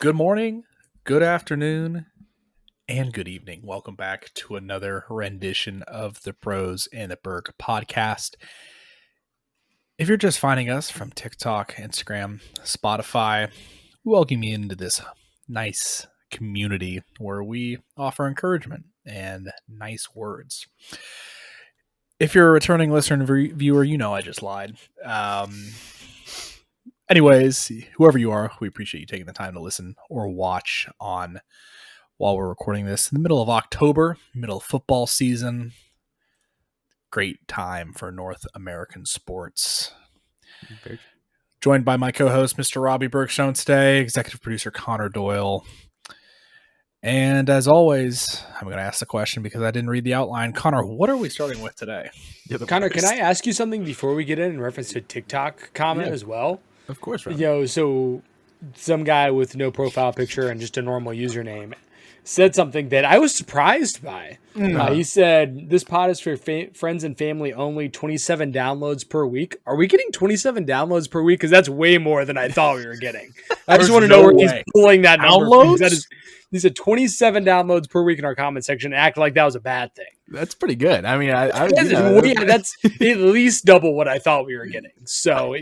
Good morning, good afternoon, and good evening. Welcome back to another rendition of the Pros and the Berg podcast. If you're just finding us from TikTok, Instagram, Spotify, we welcome you into this nice community where we offer encouragement and nice words. If you're a returning listener and viewer, you know I just lied. Anyways, whoever you are, we appreciate you taking the time to listen or watch on while we're recording this in the middle of October, middle of football season. Great time for North American sports. Joined by my co-host, Mr. Robbie Bergstone today, executive producer Connor Doyle. And as always, I'm going to ask the question because I didn't read the outline. Connor, what are we starting with today? Connor, can I ask you something before we get in reference to TikTok comment as well? Of course, Robbie. So some guy with no profile picture and just a normal username said something that I was surprised by. He said, this pod is for friends and family only, 27 downloads per week. Are we getting 27 downloads per week? Because that's way more than I thought we were getting. I just want to know where he's pulling that number from. He said 27 downloads per week in our comment section and act like that was a bad thing. That's pretty good. I mean, that's at least double what I thought we were getting. So,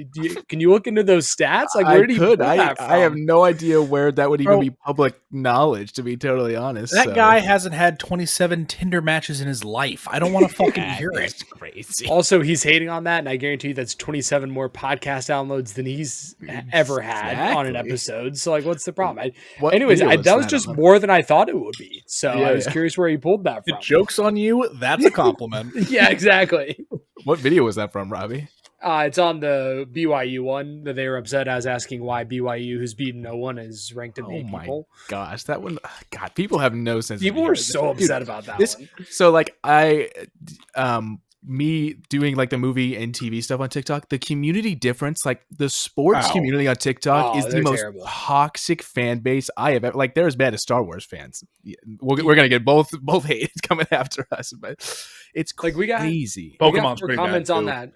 can you look into those stats? Like, where did he pull that from? I have no idea where that would even be public knowledge, to be totally honest. That guy hasn't had 27 Tinder matches in his life. I don't want to fucking hear it. It's crazy. Also, he's hating on that, and I guarantee you that's 27 more podcast downloads than he's ever had on an episode. So, like, what's the problem? That was just more than I thought it would be. So, I was curious where he pulled that from. The joke's on you. That's a compliment. Yeah, exactly. What video was that from, Robbie? It's on the BYU one that they were upset. I was asking why BYU, who's beaten no one, is ranked in the people. Oh my gosh, that one! God, people have no sense. People were so upset about that one. So, like, me doing like the movie and TV stuff on TikTok, the community difference, like the sports community on TikTok is the most toxic fan base I have ever. Like, they're as bad as Star Wars fans. We're gonna get both hate coming after us, but it's like crazy. Pokemon's pretty comments on that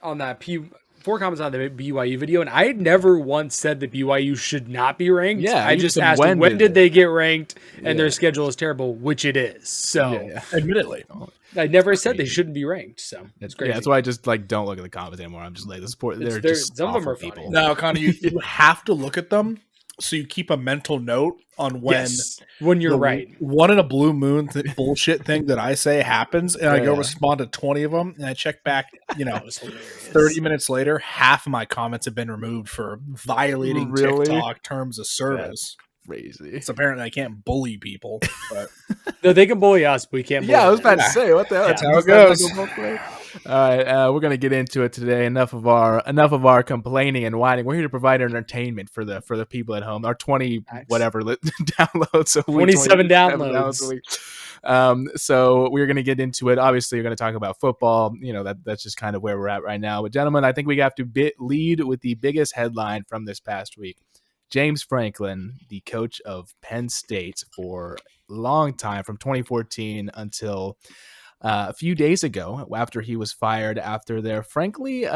four comments on the BYU video, and I had never once said that BYU should not be ranked. Yeah, I just asked when did they get ranked, and their schedule is terrible, which it is. So, admittedly. I never said they shouldn't be ranked, so it's crazy. Yeah, that's why I just like don't look at the comments anymore. I'm just like the support. They're just some of them are people. funny. No, Connor, you have to look at them so you keep a mental note on when you're right. One in a blue moon bullshit thing that I say happens, and I go respond to 20 of them, and I check back. 30 minutes later, half of my comments have been removed for violating TikTok terms of service. Crazy. So apparently I can't bully people, but no, they can bully us, but we can't bully I was about to say, what the hell? That's how it goes. All right, we're gonna get into it today. Enough of our complaining and whining. We're here to provide entertainment for the people at home. Our 20 downloads a week. 27 downloads a week. So we're gonna get into it. Obviously, we're gonna talk about football. That's just kind of where we're at right now. But gentlemen, I think we have to lead with the biggest headline from this past week. James Franklin, the coach of Penn State for a long time, from 2014 until a few days ago, after he was fired after their, frankly,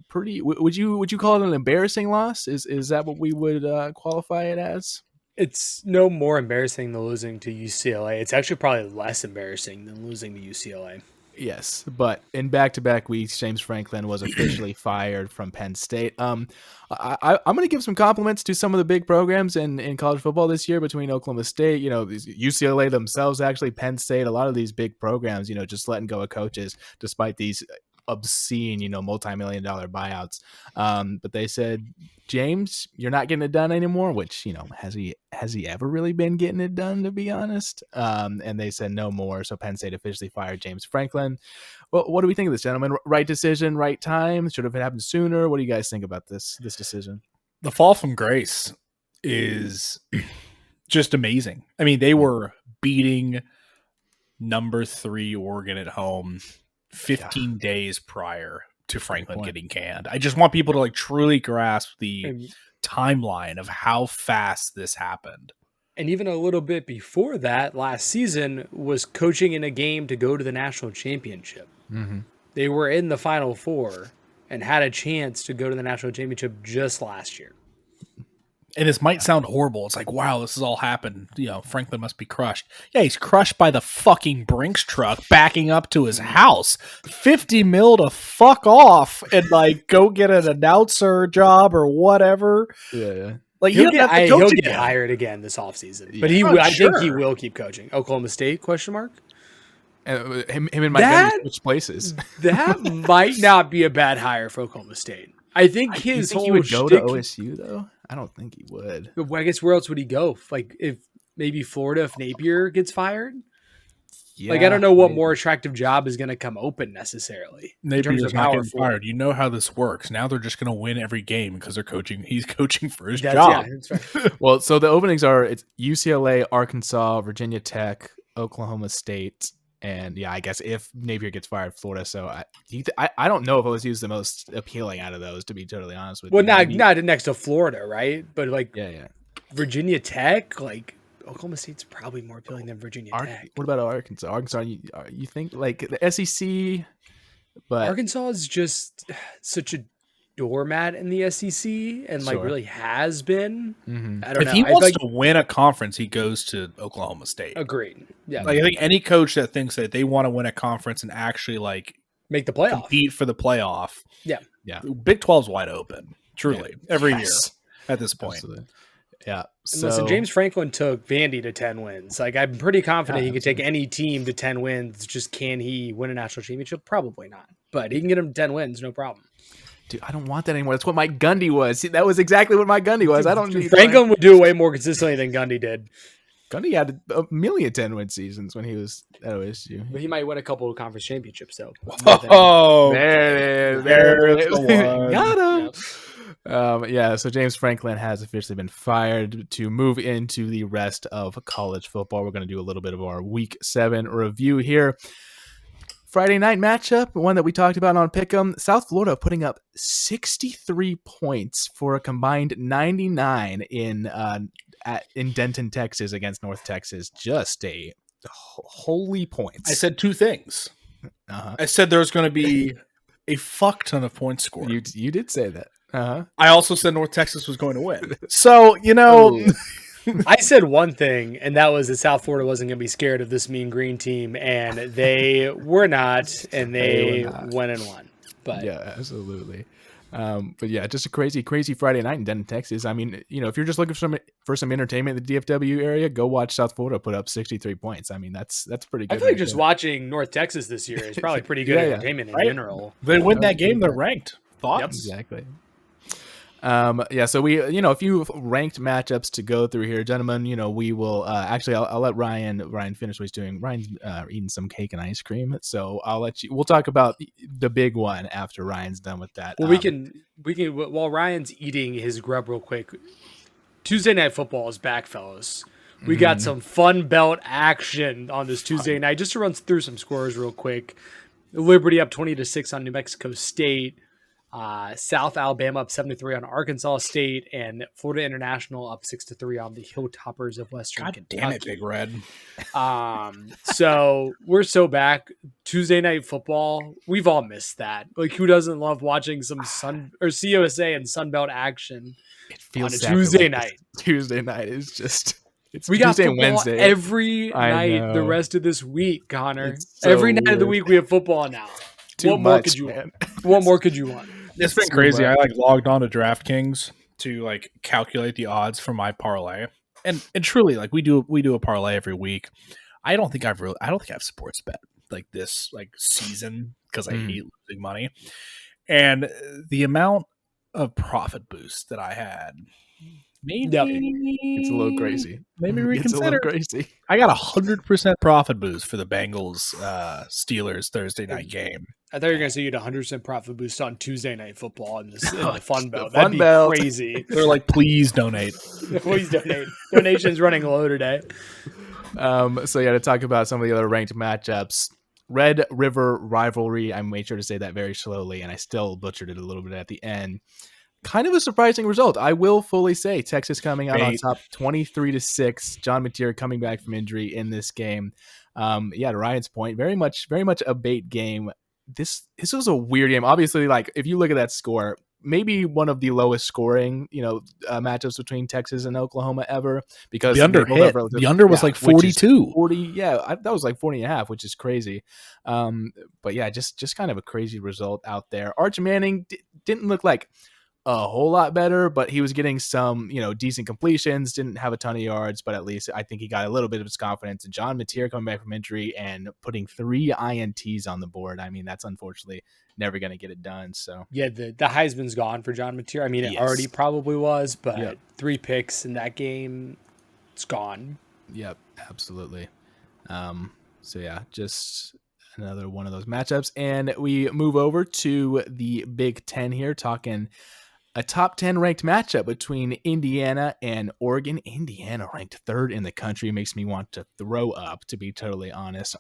pretty. Would you call it an embarrassing loss? Is that what we would qualify it as? It's no more embarrassing than losing to UCLA. It's actually probably less embarrassing than losing to UCLA. Yes, but in back-to-back weeks, James Franklin was officially fired from Penn State. I'm going to give some compliments to some of the big programs in college football this year between Oklahoma State, UCLA themselves, actually Penn State, a lot of these big programs, just letting go of coaches despite these obscene, multi-million-dollar buyouts. But they said, James, you're not getting it done anymore, which, has he ever really been getting it done, to be honest? And they said no more. So Penn State officially fired James Franklin. Well, what do we think of this, gentlemen? Right decision, right time? Should have happened sooner? What do you guys think about this decision? The fall from grace is just amazing. I mean, they were beating number 3 Oregon at home 15 days prior to Franklin getting canned. I just want people to truly grasp the timeline of how fast this happened. And even a little bit before that, last season was coaching in a game to go to the national championship. Mm-hmm. They were in the Final Four and had a chance to go to the national championship just last year. And this might sound horrible. It's like, wow, this has all happened. Franklin must be crushed. Yeah, he's crushed by the fucking Brinks truck backing up to his house. 50 mil to fuck off and like go get an announcer job or whatever. Yeah. Like he'll get hired again this offseason. But I think he will keep coaching. Oklahoma State, question mark? Him and Mike Gundy switch places. That might not be a bad hire for Oklahoma State. I think he would go to OSU though. I don't think he would. I guess where else would he go? Like if maybe Florida, if Napier gets fired. Yeah, like I don't know what more attractive job is going to come open necessarily. Napier's not getting fired. You know how this works. Now they're just going to win every game because they're coaching. He's coaching for his job. Yeah, that's right. Well, so the openings it's UCLA, Arkansas, Virginia Tech, Oklahoma State. And yeah, I guess if Napier gets fired, Florida. So I don't know if OSU is the most appealing out of those, to be totally honest with you. Well, not next to Florida, right? But like, yeah, Virginia Tech, like Oklahoma State's probably more appealing than Virginia Tech. What about Arkansas? Arkansas, you think like the SEC? But Arkansas is just such a doormat in the SEC, and like really has been. Mm-hmm. I don't know. If he wants to win a conference, he goes to Oklahoma State. Agreed. Yeah. Like I think any coach that thinks that they want to win a conference and actually like make the playoff, compete for the playoff. Yeah. Big 12's wide open, truly, every year at this point. Absolutely. Yeah. So, listen, James Franklin took Vandy to 10 wins. Like I'm pretty confident he could take any team to 10 wins. Just can he win a national championship? Probably not. But he can get him 10 wins, no problem. Dude, I don't want that anymore. That's what Mike Gundy was. See, that was exactly what Mike Gundy was. I don't need Franklin would do it way more consistently than Gundy did. Gundy had a million 10-win seasons when he was at OSU. But he might win a couple of conference championships, though. Oh, there it is. Got him. Yep. So James Franklin has officially been fired to move into the rest of college football. We're going to do a little bit of our Week 7 review here. Friday night matchup, one that we talked about on Pick'em. South Florida putting up 63 points for a combined 99 in Denton, Texas against North Texas. Just a holy points. I said two things. I said there was going to be a fuck ton of points scored. You did say that. I also said North Texas was going to win. So, I said one thing, and that was that South Florida wasn't going to be scared of this mean green team, and they were not, and they went and won. But yeah, absolutely. But yeah, just a crazy Friday night in Denton, Texas. I mean, if you're just looking for some entertainment in the DFW area, go watch South Florida put up 63 points. I mean, that's pretty good. I feel like just watching North Texas this year is probably pretty good entertainment in general. They win that game, they're ranked. Thoughts? Yep, exactly. So we, a few ranked matchups to go through here, gentlemen. We will actually, I'll let Ryan finish what he's doing. Ryan's eating some cake and ice cream, so we'll talk about the big one after Ryan's done with that. Well, we can while Ryan's eating his grub real quick. Tuesday Night Football is back, fellas. We got some Fun Belt action on this Tuesday night. Just to run through some scores real quick. Liberty up 20-6 on New Mexico State. South Alabama up 7-3 on Arkansas State, and Florida International up 6-3 on the Hilltoppers of Western Kentucky. Damn it, Big Red. So we're so back. Tuesday Night Football, we've all missed that. Like, who doesn't love watching some COSA and Sunbelt action? It feels on a Tuesday night. Tuesday night is just. We got Tuesday and Wednesday every night the rest of this week, Connor. So every night of the week we have football now. What more could you want? It's been crazy. I logged on to DraftKings to calculate the odds for my parlay, and truly we do a parlay every week. I don't think I've sports bet this season because I hate losing money, and the amount of profit boost that I had. Maybe it's a little crazy. Maybe reconsider. It's a little crazy. I got 100% profit boost for the Bengals Steelers Thursday night game. I thought you were going to say you had 100% profit boost on Tuesday Night Football in the Fun Belt. That'd be crazy. They're like, please donate. Please donate. Donation's running low today. To talk about some of the other ranked matchups. Red River Rivalry. I made sure to say that very slowly, and I still butchered it a little bit at the end. Kind of a surprising result, I will fully say. Texas coming out on top 23-6. John Mateer coming back from injury in this game. To Ryan's point, very much a bait game. This was a weird game. Obviously, if you look at that score, maybe one of the lowest scoring, matchups between Texas and Oklahoma ever, because The under they both have hit. The under was like which is 42. 40. Yeah, that was like 40 and a half, which is crazy. But yeah, just kind of a crazy result out there. Arch Manning didn't look like a whole lot better, but he was getting some, decent completions, didn't have a ton of yards, but at least I think he got a little bit of his confidence. And John Mateer coming back from injury and putting 3 INTs on the board. I mean, that's unfortunately never going to get it done. So Yeah, the Heisman's gone for John Mateer. I mean, it already probably was, but 3 picks in that game, it's gone. Yep, absolutely. So yeah, just another one of those matchups. And we move over to the Big Ten here, talking a top 10 ranked matchup between Indiana and Oregon. Indiana ranked 3rd in the country. Makes me want to throw up, to be totally honest.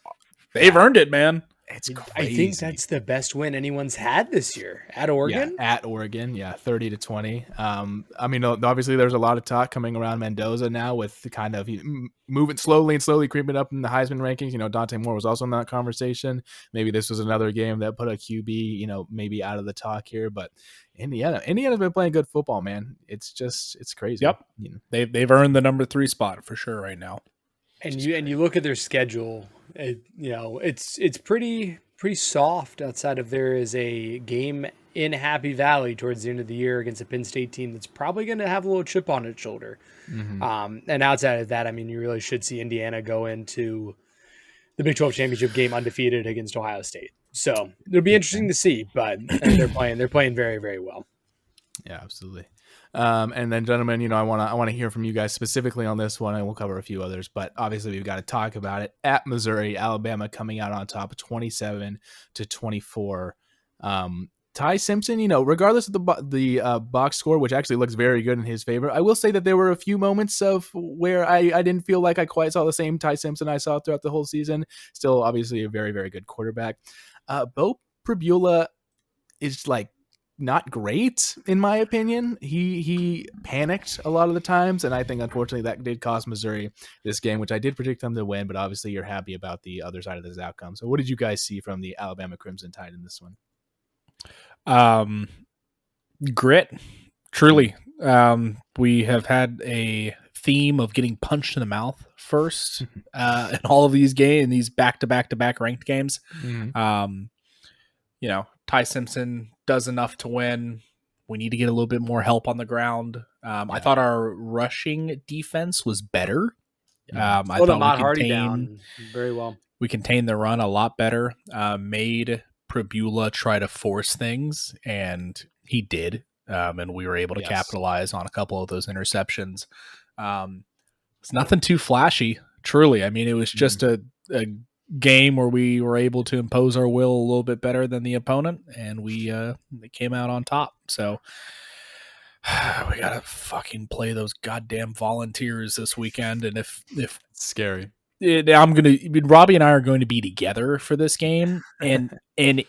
They've earned it, man. It's crazy. I think that's the best win anyone's had this year at Oregon. Yeah, at Oregon, 30-20. I mean, obviously there's a lot of talk coming around Mendoza now, with the kind of moving slowly creeping up in the Heisman rankings. Dante Moore was also in that conversation. Maybe this was another game that put a QB, maybe out of the talk here, but Indiana's been playing good football, man. It's crazy. Yep. They've earned the number 3 spot for sure right now. And you look at their schedule, it's pretty soft outside of there is a game in Happy Valley towards the end of the year against a Penn State team that's probably going to have a little chip on its shoulder. Mm-hmm. And outside of that, I mean, you really should see Indiana go into the Big 12 championship game undefeated against Ohio State. So it'll be interesting to see, but they're playing very, very well. Yeah, absolutely. And then, gentlemen, I want to hear from you guys specifically on this one, and we'll cover a few others, but obviously we've got to talk about it. At Missouri, Alabama coming out on top 27-24. Ty Simpson, regardless of the box score, which actually looks very good in his favor, I will say that there were a few moments of where I didn't feel like I quite saw the same Ty Simpson I saw throughout the whole season. Still, obviously, a very, very good quarterback. Bo Pribula is not great, in my opinion. He panicked a lot of the times, and I think unfortunately that did cost Missouri this game, which I did predict them to win, but obviously you're happy about the other side of this outcome. So what did you guys see from the Alabama Crimson Tide in this one? Grit, truly. We have had a theme of getting punched in the mouth first in all of these games, these back-to-back-to-back ranked games. Mm-hmm. Ty Simpson does enough to win. We need to get a little bit more help on the ground. I thought our rushing defense was better. I thought Matt Hardy down very well. We contained the run a lot better. Made Pribula try to force things, and he did. And we were able to capitalize on a couple of those interceptions. It's nothing too flashy, truly. I mean, it was just a game where we were able to impose our will a little bit better than the opponent, and we came out on top. So we gotta fucking play those goddamn Volunteers this weekend. And if it's scary, Robbie and I are going to be together for this game, and I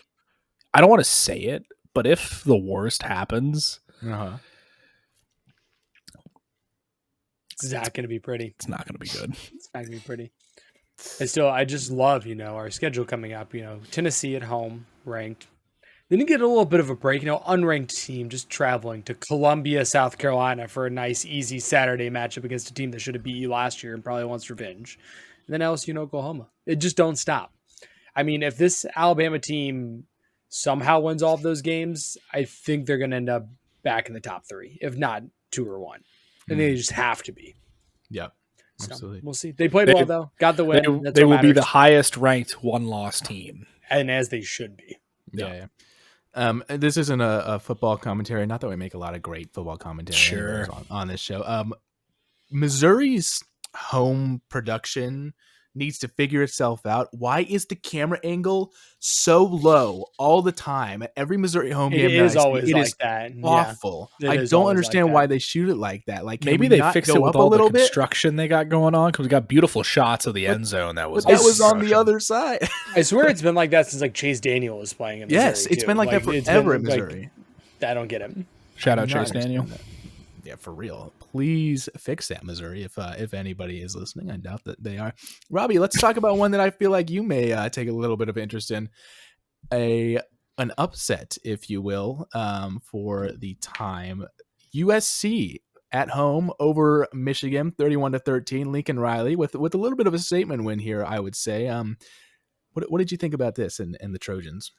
don't want to say it, but if the worst happens, it's not going to be pretty. It's not going to be good. It's not going to be pretty. And still, I just love, our schedule coming up, Tennessee at home, ranked. Then you get a little bit of a break, unranked team just traveling to Columbia, South Carolina for a nice, easy Saturday matchup against a team that should have beat you last year and probably wants revenge. And then LSU and Oklahoma. It just don't stop. I mean, if this Alabama team somehow wins all of those games, I think they're going to end up back in the top 3, if not 2 or 1. And they just have to be. Yeah. So absolutely. We'll see. They played well, though. Got the win. They will be the highest ranked one-loss team. And as they should be. Yeah. This isn't a football commentary. Not that we make a lot of great football commentary on this show. Missouri's home production needs to figure itself out. Why is the camera angle so low all the time at every Missouri home game? It is always like that. Awful. Yeah, I don't understand why they shoot it like that. Like, maybe they fix it with all the construction they got going on, because we got beautiful shots of the end zone. That was on the other side. I swear it's been like that since Chase Daniel was playing in Missouri. Yes, it's been like that forever in Missouri. I don't get it. Shout out Chase Daniel. Yeah, for real. Please fix that, Missouri, if anybody is listening. I doubt that they are. Robbie, let's talk about one that I feel like you may take a little bit of interest in. A an upset, if you will, for the time. USC at home over Michigan, 31-13. Lincoln Riley with a little bit of a statement win here, I would say. What did you think about this and the Trojans?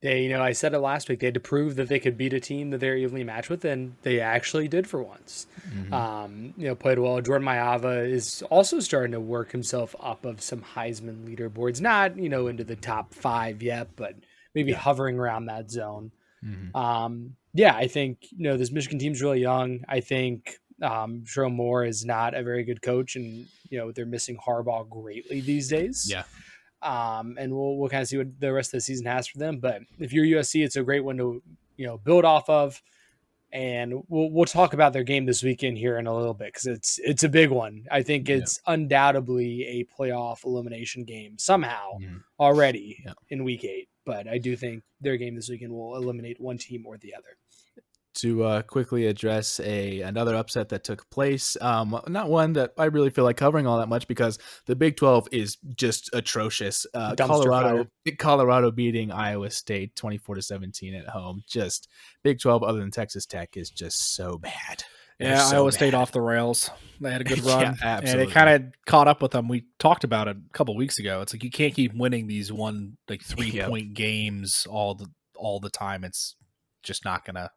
They, I said it last week. They had to prove that they could beat a team that they're evenly matched with, and they actually did for once. Played well. Jordan Mailata is also starting to work himself up of some Heisman leaderboards. Not, into the top 5 yet, but maybe hovering around that zone. I think, this Michigan team's really young. I think Jerome Moore is not a very good coach, and, they're missing Harbaugh greatly these days. Yeah. And we'll kind of see what the rest of the season has for them. But if you're USC, it's a great one to, build off of. And we'll talk about their game this weekend here in a little bit, because it's a big one. I think it's undoubtedly a playoff elimination game somehow already in week 8. But I do think their game this weekend will eliminate one team or the other. To quickly address another upset that took place, not one that I really feel like covering all that much because the Big 12 is just atrocious. Colorado beating Iowa State 24-17 at home. Just Big 12, other than Texas Tech, is just so bad. Iowa State off the rails. They had a good run, absolutely. And it kind of caught up with them. We talked about it a couple weeks ago. It's like you can't keep winning these 3-point games all the time. It's just not gonna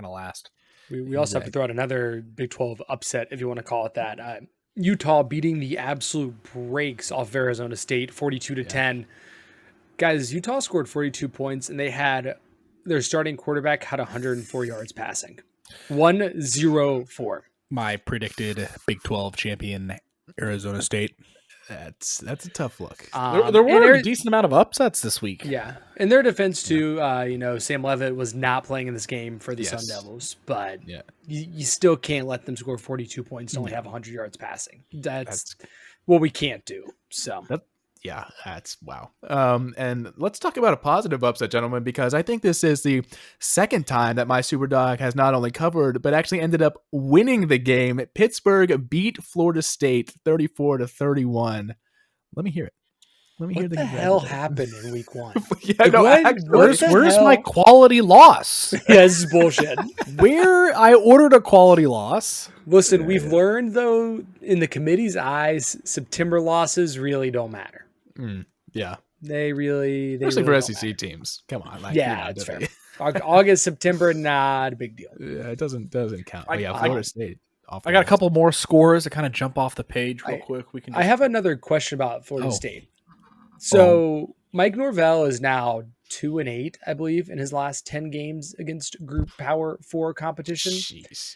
last. We also have to throw out another Big 12 upset, if you want to call it that. Utah beating the absolute brakes off Arizona State, 42-10. Guys, Utah scored 42 points, and their starting quarterback had 104 yards passing. 104. My predicted Big 12 champion, Arizona State. That's a tough look. There were a decent amount of upsets this week. Yeah. In their defense, too, Sam Leavitt was not playing in this game for the Sun Devils, but you still can't let them score 42 points and only have 100 yards passing. That's what we can't do. So that's wow. And let's talk about a positive upset, gentlemen, because I think this is the second time that my Superdog has not only covered, but actually ended up winning the game. Pittsburgh beat Florida State 34-31. Let me hear it. What the hell happened in week 1? Where's my quality loss? This is bullshit. Where I ordered a quality loss. Listen, we've learned, though, in the committee's eyes, September losses really don't matter. They really, especially for SEC teams. Come on, that's fair. August, September, not a big deal. Yeah, it doesn't count. Florida State. I got a couple more scores that kind of jump off the page real quick. I have another question about Florida State. So Mike Norvell is now 2-8, I believe, in his last 10 games against Group Power 4 competition. Jeez.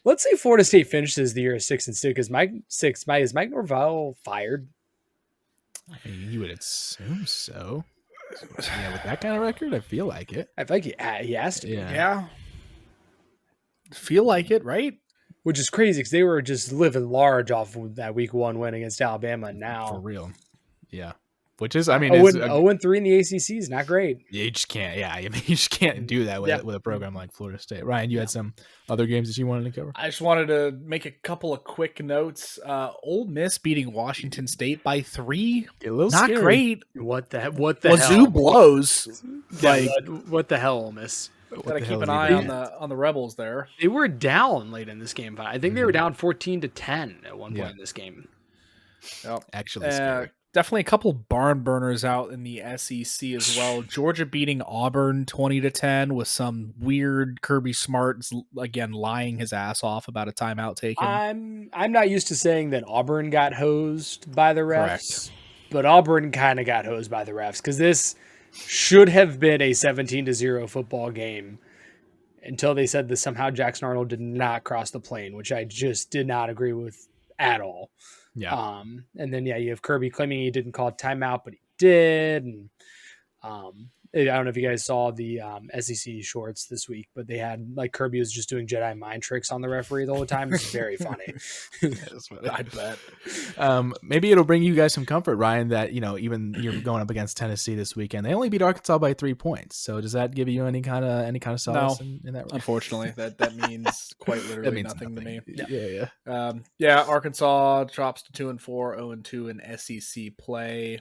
Let's say Florida State finishes the year 6-6. Is Mike Norvell fired? I mean, you would assume so. Yeah, with that kind of record, I feel like it. I feel like he has to. Yeah. Feel like it, right? Which is crazy because they were just living large off of that week 1 win against Alabama. Now, for real. Yeah. Which is, I mean, 0-3 in the ACC is not great. You just can't. Yeah, I mean, you just can't do that with a program like Florida State. Ryan, you had some other games that you wanted to cover. I just wanted to make a couple of quick notes. Ole Miss beating Washington State by 3. A little not scary. Great. What the Wazoo hell? blows. What the hell, Ole Miss? Gotta keep an eye on the Rebels there. They were down late in this game. I think they were down 14-10 at one point in this game. Yep. Actually, scary. Definitely a couple barn burners out in the SEC as well. Georgia beating Auburn 20-10 with some weird Kirby Smart again lying his ass off about a timeout taken. I'm not used to saying that Auburn got hosed by the refs, but Auburn kind of got hosed by the refs because this should have been a 17-0 football game until they said that somehow Jackson Arnold did not cross the plane, which I just did not agree with at all. Yeah. And then you have Kirby claiming he didn't call timeout, but he did. And I don't know if you guys saw the SEC shorts this week, but they had Kirby was just doing Jedi mind tricks on the referee the whole time. It's very funny. I bet. Maybe it'll bring you guys some comfort, Ryan, that even you're going up against Tennessee this weekend. They only beat Arkansas by 3 points. So does that give you any kind of solace in that regard? Unfortunately, that means quite literally nothing to me. Yeah. Arkansas drops to 2-4, 0-2 in SEC play.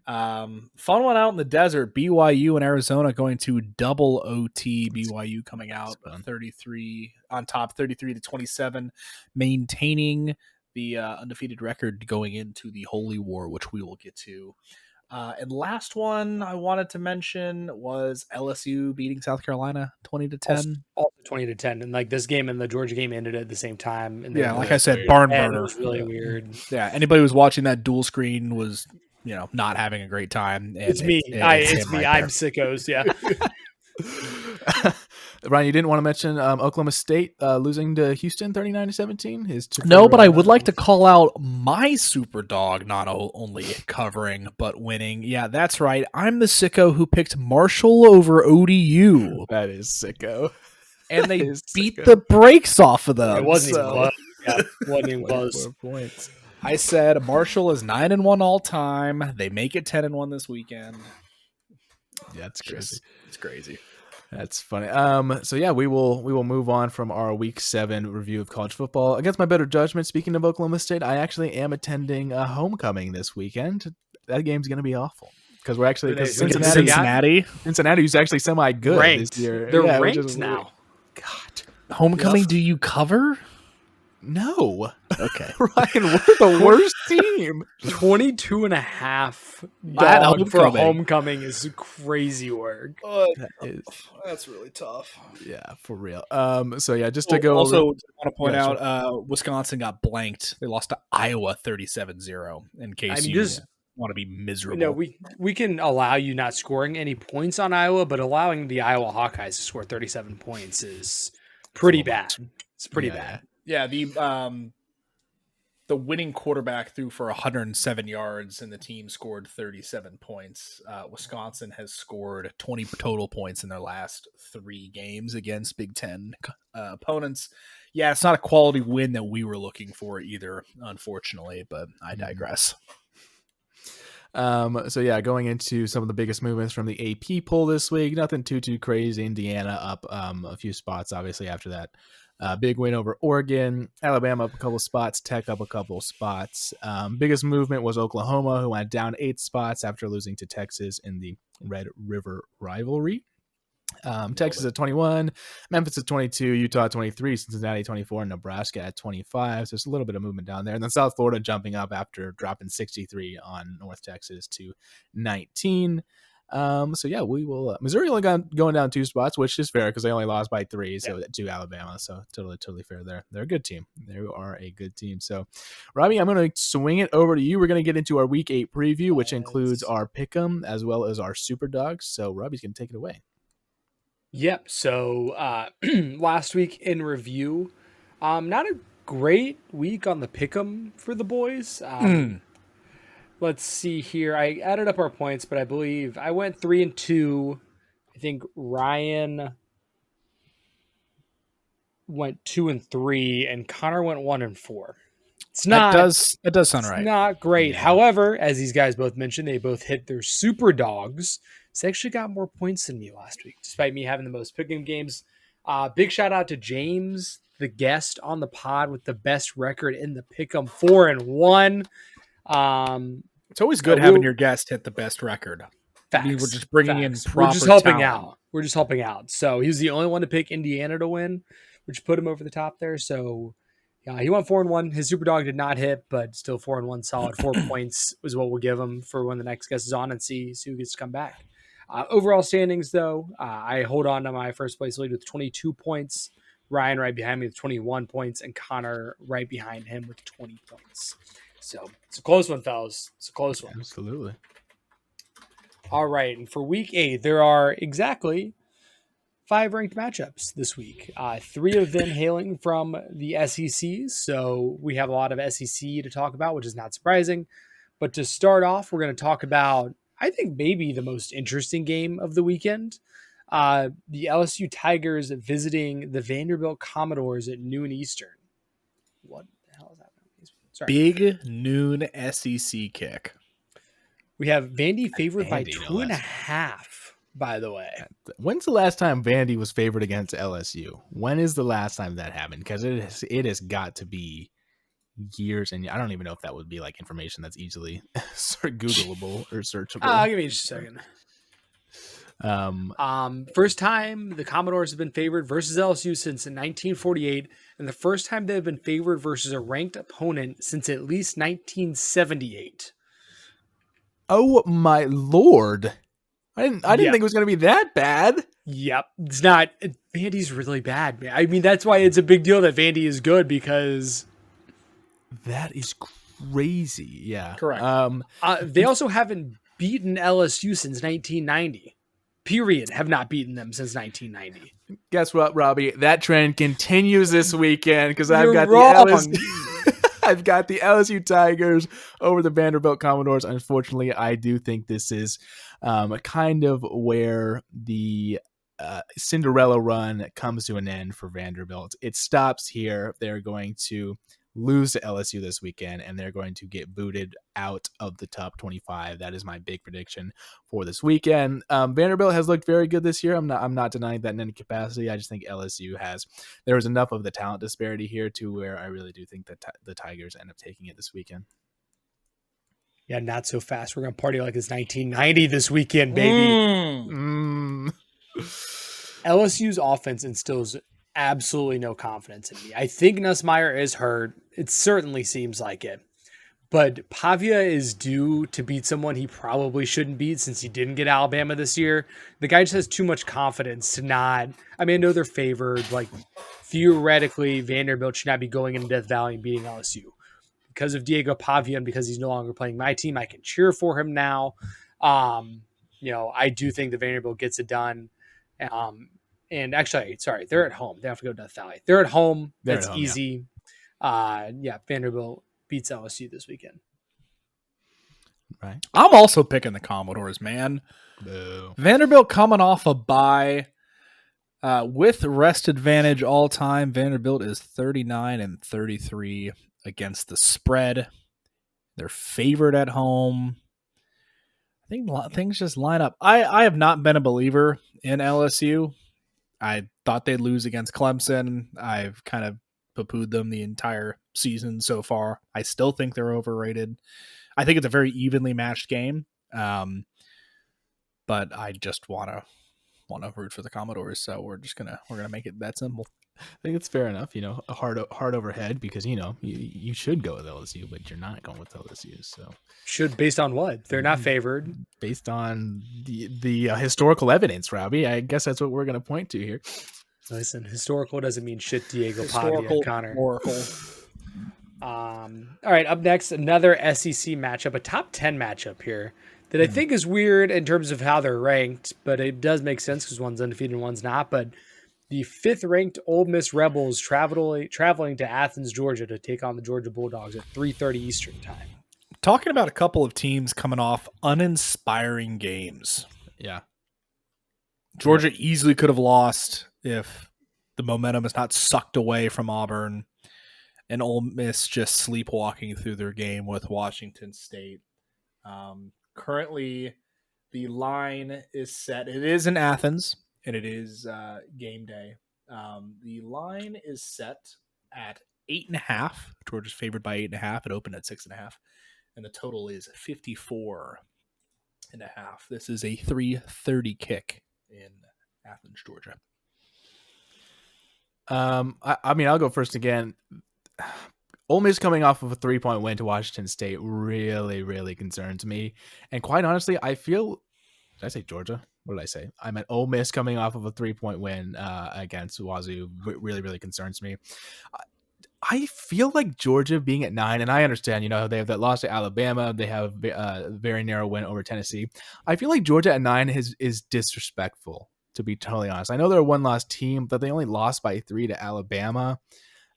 Fun one out in the desert. BYU BYU and Arizona going to double OT. BYU coming out 33 on top, 33-27, maintaining the undefeated record going into the Holy War, which we will get to. And last one I wanted to mention was LSU beating South Carolina 20-10. Also 20-10, and like this game and the Georgia game ended at the same time. And like I said, barn burner. It was really weird. Yeah, anybody who was watching that dual screen was, not having a great time. And it's me. It's me. I'm sickos. Yeah. Ryan, you didn't want to mention Oklahoma State losing to Houston 39-17? No, but I would like to call out my super dog not only covering but winning. Yeah, that's right. I'm the sicko who picked Marshall over ODU. That is sicko. And they beat the brakes off of them. It wasn't even close. Yeah, it wasn't even close. 4 points. I said Marshall is 9-1 all time. They make it 10-1 this weekend. Yeah, it's crazy. It's crazy. That's funny. So yeah, we will move on from our Week 7 review of college football. Against my better judgment, speaking of Oklahoma State, I actually am attending a homecoming this weekend. That game's going to be awful because we're actually Cincinnati, who's actually semi good ranked. This year. They're ranked now. God, homecoming? Do you cover? No. Okay. Ryan, we're the worst team. 22.5 for homecoming is crazy work. That's really tough. Yeah, for real. So yeah, just to go also, I want to point out Wisconsin got blanked. They lost to Iowa 37-0 in case you want to be miserable. No, we can allow you not scoring any points on Iowa, but allowing the Iowa Hawkeyes to score 37 points is pretty bad. It's pretty bad. Yeah, the winning quarterback threw for 107 yards, and the team scored 37 points. Wisconsin has scored 20 total points in their last 3 games against Big Ten opponents. Yeah, it's not a quality win that we were looking for either, unfortunately, but I digress. So yeah, going into some of the biggest movements from the AP poll this week, nothing too crazy. Indiana up a few spots, obviously, after that. Big win over Oregon. Alabama up a couple spots. Tech up a couple spots. Biggest movement was Oklahoma, who went down 8 spots after losing to Texas in the Red River rivalry. Texas at 21, Memphis at 22, Utah at 23, Cincinnati 24, and Nebraska at 25. So there's a little bit of movement down there. And then South Florida jumping up after dropping 63 on North Texas to 19. So yeah, we will. Missouri only going down 2 spots, which is fair because they only lost by 3, so to Alabama. So totally fair there. They're a good team. They are a good team. So, Robbie, I'm going to swing it over to you. We're going to get into our Week 8 preview, which includes our pick'em as well as our super dogs. So Robbie's going to take it away. Yep. So last week in review, not a great week on the pick'em for the boys. Let's see here. I added up our points, but I believe I went 3-2. I think Ryan went 2-3, and Connor went 1-4. It's not. That does sound right. Not great. Yeah. However, as these guys both mentioned, they both hit their super dogs. So they actually got more points than me last week, despite me having the most pick'em games. Big shout out to James, the guest on the pod with the best record in the pick'em, 4-1. It's always good having your guest hit the best record. Facts. I mean, we're just bringing in proper We're just helping talent. out. We're just helping out. So he was the only one to pick Indiana to win, which put him over the top there. So yeah, he went 4-1. His super dog did not hit, but still 4-1 solid. 4 points was what we'll give him for when the next guest is on and see who gets to come back. Overall standings, though, I hold on to my first place lead with 22 points. Ryan right behind me with 21 points, and Connor right behind him with 20 points. So it's a close one, fellas. It's a close one. Absolutely. All right, and for Week 8, there are exactly 5 ranked matchups this week. 3 of them hailing from the SEC, so we have a lot of SEC to talk about, which is not surprising. But to start off, we're going to talk about, I think, maybe the most interesting game of the weekend. The LSU Tigers visiting the Vanderbilt Commodores at noon Eastern. What the hell is that? Sorry. Big noon SEC kick. We have Vandy favored by 2.5, by the way. When's the last time Vandy was favored against LSU? When is the last time that happened? Because it has got to be years, and I don't even know if that would be like information that's easily Googleable or searchable. Give me just a second. First time the Commodores have been favored versus LSU since 1948, and the first time they've been favored versus a ranked opponent since at least 1978. Oh my Lord. I didn't think Yep. it was going to be that bad. Yep. It's not. Vandy's really bad, man. I mean, that's why it's a big deal that Vandy is good, because that is crazy. Yeah. Correct. They also haven't beaten LSU since 1990. Period. Have not beaten them since 1990. Guess what, Robbie? That trend continues this weekend because I've You're got wrong. the LSU. I've got the LSU Tigers over the Vanderbilt Commodores. Unfortunately, I do think this is kind of where the Cinderella run comes to an end for Vanderbilt. It stops here. They're going to lose to LSU this weekend, and they're going to get booted out of the top 25. That is my big prediction for this weekend. Vanderbilt has looked very good this year. I'm not denying that in any capacity. I just think LSU there was enough of the talent disparity here to where I really do think that the Tigers end up taking it this weekend. Yeah, not so fast. We're going to party like it's 1990 this weekend, baby. LSU's offense instills absolutely no confidence in me. I think Nussmeier is hurt. It certainly seems like it. But Pavia is due to beat someone he probably shouldn't beat since he didn't get Alabama this year. The guy just has too much confidence to not. I mean, I know they're favored. Like, theoretically, Vanderbilt should not be going into Death Valley and beating LSU. Because of Diego Pavia and because he's no longer playing my team, I can cheer for him now. I do think the Vanderbilt gets it done. And actually, sorry, they're at home. They have to go to Death Valley. They're at home. That's easy. Yeah. Vanderbilt beats LSU this weekend. Right. I'm also picking the Commodores, man. Boo. Vanderbilt coming off a bye with rest advantage all time. Vanderbilt is 39-33 against the spread. They're favored at home. I think things just line up. I have not been a believer in LSU. I thought they'd lose against Clemson. I've kind of poo-pooed them the entire season so far. I still think they're overrated. I think it's a very evenly matched game, but I just want to root for the Commodores. So we're gonna make it that simple. I think it's fair enough. A hard overhead because you should go with LSU, but you're not going with LSU. So should based on what? They're not favored. Based on the historical evidence, Robbie. I guess that's what we're going to point to here. Listen, historical doesn't mean shit. Diego Pavia, Connor. Oracle. All right, up next, another SEC matchup, a top 10 matchup here that I think is weird in terms of how they're ranked, but it does make sense because one's undefeated and one's not. But the 5th-ranked Ole Miss Rebels traveling to Athens, Georgia to take on the Georgia Bulldogs at 3:30 Eastern time. Talking about a couple of teams coming off uninspiring games. Yeah. Georgia easily could have lost if the momentum is not sucked away from Auburn, and Ole Miss just sleepwalking through their game with Washington State. Currently, the line is set. It is in Athens, and it is game day. The line is set at 8.5. Georgia's favored by 8.5. It opened at 6.5, and the total is 54.5. This is a 3:30 kick in Athens, Georgia. I mean, I'll go first again. Ole Miss coming off of a 3-point win to Washington State really, really concerns me. And quite honestly, I feel, did I say Georgia? What did I say? I meant Ole Miss coming off of a 3-point win against Wazoo really, really concerns me. I feel like Georgia being at 9, and I understand, they have that loss to Alabama. They have a very narrow win over Tennessee. I feel like Georgia at 9 is disrespectful, to be totally honest. I know they're a one-loss team, but they only lost by 3 to Alabama.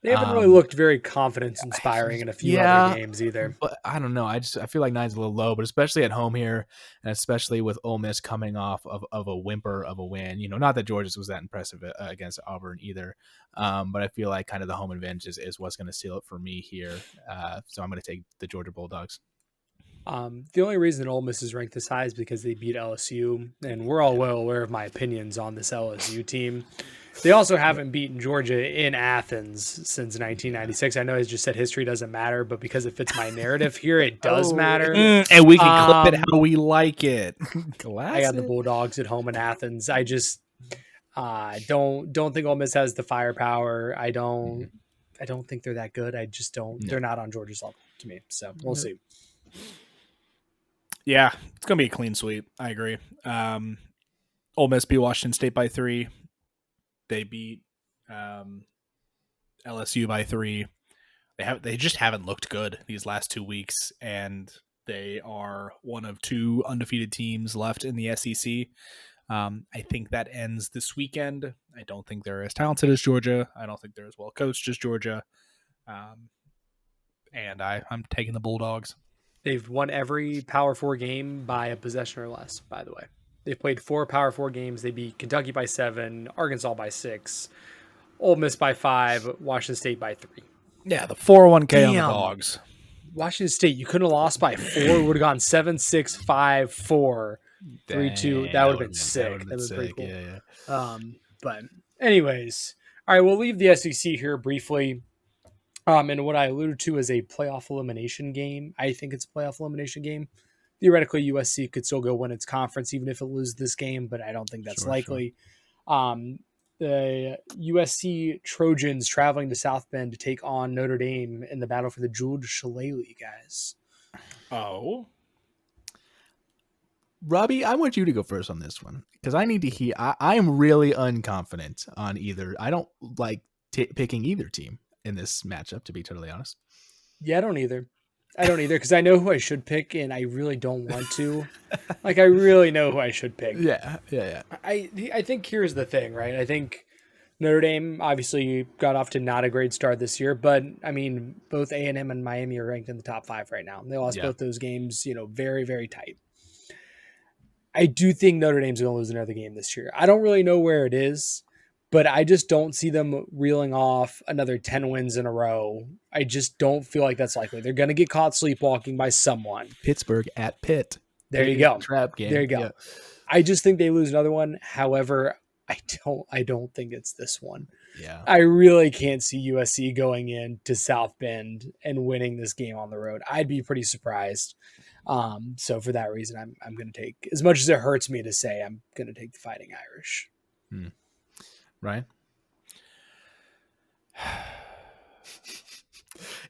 They haven't really looked very confidence-inspiring in a few other games either. But I don't know. I feel like 9's a little low, but especially at home here, and especially with Ole Miss coming off of a whimper of a win. Not that Georgia's was that impressive against Auburn either, but I feel like kind of the home advantage is what's going to seal it for me here. So I'm going to take the Georgia Bulldogs. The only reason Ole Miss is ranked this high is because they beat LSU, and we're all well aware of my opinions on this LSU team. They also haven't beaten Georgia in Athens since 1996. I know I just said history doesn't matter, but because it fits my narrative here, it does matter. And we can clip it how we like it. I got the Bulldogs at home in Athens. I just don't think Ole Miss has the firepower. I don't think they're that good. I just don't. No. They're not on Georgia's level to me. So we'll see. Yeah, it's gonna be a clean sweep. I agree. Ole Miss beat Washington State by 3. They beat LSU by 3. They just haven't looked good these last 2 weeks, and they are one of 2 undefeated teams left in the SEC. I think that ends this weekend. I don't think they're as talented as Georgia. I don't think they're as well coached as Georgia. And I'm taking the Bulldogs. They've won every Power 4 game by a possession or less, by the way. They've played 4 Power 4 games. They beat Kentucky by 7, Arkansas by 6, Ole Miss by 5, Washington State by 3. Yeah, the 401k on the Dogs. Washington State, you couldn't have lost by 4. It would have gone 7, 6, 5, 4, 3, 2. That would have been sick. That was pretty cool. Yeah. But anyways, all right, we'll leave the SEC here briefly. And what I alluded to is a playoff elimination game. I think it's a playoff elimination game. Theoretically, USC could still go win its conference even if it loses this game, but I don't think that's likely. Sure. The USC Trojans traveling to South Bend to take on Notre Dame in the battle for the Jeweled Shillelagh, guys. Oh. Robbie, I want you to go first on this one because I need to hear. I am really unconfident on either. I don't like picking either team in this matchup, to be totally honest. Yeah, I don't either because I know who I should pick and I really don't want to. Like, I really know who I should pick. Yeah. I think here's the thing, right? I think Notre Dame obviously got off to not a great start this year, but I mean, both A&M and Miami are ranked in the top 5 right now. They lost both those games, very, very tight. I do think Notre Dame's going to lose another game this year. I don't really know where it is, but I just don't see them reeling off another 10 wins in a row. I just don't feel like that's likely. They're going to get caught sleepwalking by someone. Pittsburgh at Pitt. There you go. Trap game. There you go. Yeah. I just think they lose another one. However, I don't think it's this one. Yeah. I really can't see USC going in to South Bend and winning this game on the road. I'd be pretty surprised. So for that reason, I'm going to take, as much as it hurts me to say, I'm going to take the Fighting Irish. Ryan?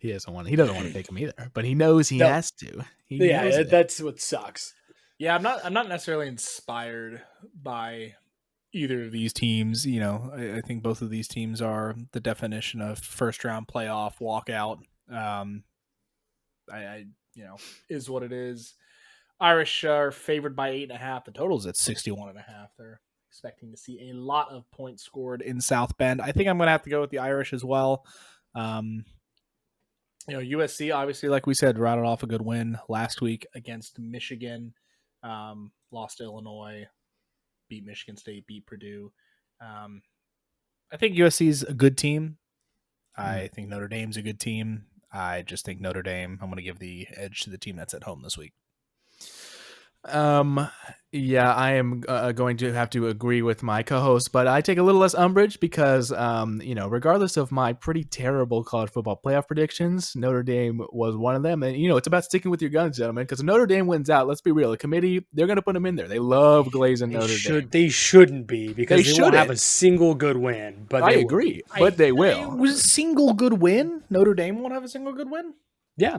He doesn't want to pick him either, but he knows he has to. That's what sucks. Yeah, I'm not necessarily inspired by either of these teams. I think both of these teams are the definition of first round playoff walkout. Is what it is. Irish are favored by 8.5. The total's at 61.5. They're expecting to see a lot of points scored in South Bend. I think I'm going to have to go with the Irish as well. USC, obviously, like we said, routed off a good win last week against Michigan. Lost to Illinois, beat Michigan State, beat Purdue. I think USC's a good team. I think Notre Dame's a good team. I just think Notre Dame, I'm going to give the edge to the team that's at home this week. Yeah, I am going to have to agree with my co-host, but I take a little less umbrage because, regardless of my pretty terrible college football playoff predictions, Notre Dame was one of them. And, it's about sticking with your guns, gentlemen, because if Notre Dame wins out, let's be real, the committee, they're going to put them in there. They love glazing Notre Dame. They shouldn't be because they won't have a single good win. But I agree, but they will. Was a single good win? Notre Dame won't have a single good win? Yeah.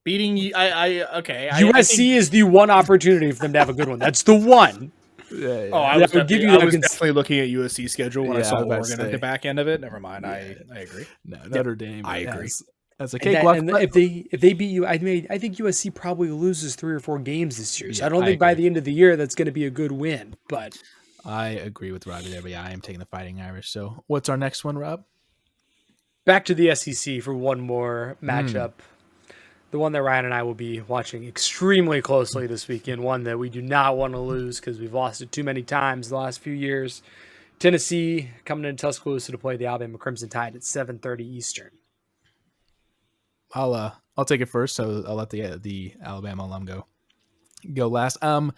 Beating USC is the one opportunity for them to have a good one. That's the one. I was definitely looking at USC's schedule when I saw Oregon at the back end of it. Never mind. I agree. No, Notre Dame. I agree. As a cakewalk. And if they beat you, I think USC probably loses 3 or 4 games this year. So I don't think by the end of the year that's going to be a good win. But I agree with Robbie there. But I am taking the Fighting Irish. So what's our next one, Rob? Back to the SEC for one more matchup. The one that Ryan and I will be watching extremely closely this weekend, one that we do not want to lose because we've lost it too many times the last few years. Tennessee coming into Tuscaloosa to play the Alabama Crimson Tide at 7:30 Eastern. I'll take it first. So I'll let the Alabama alum go last. I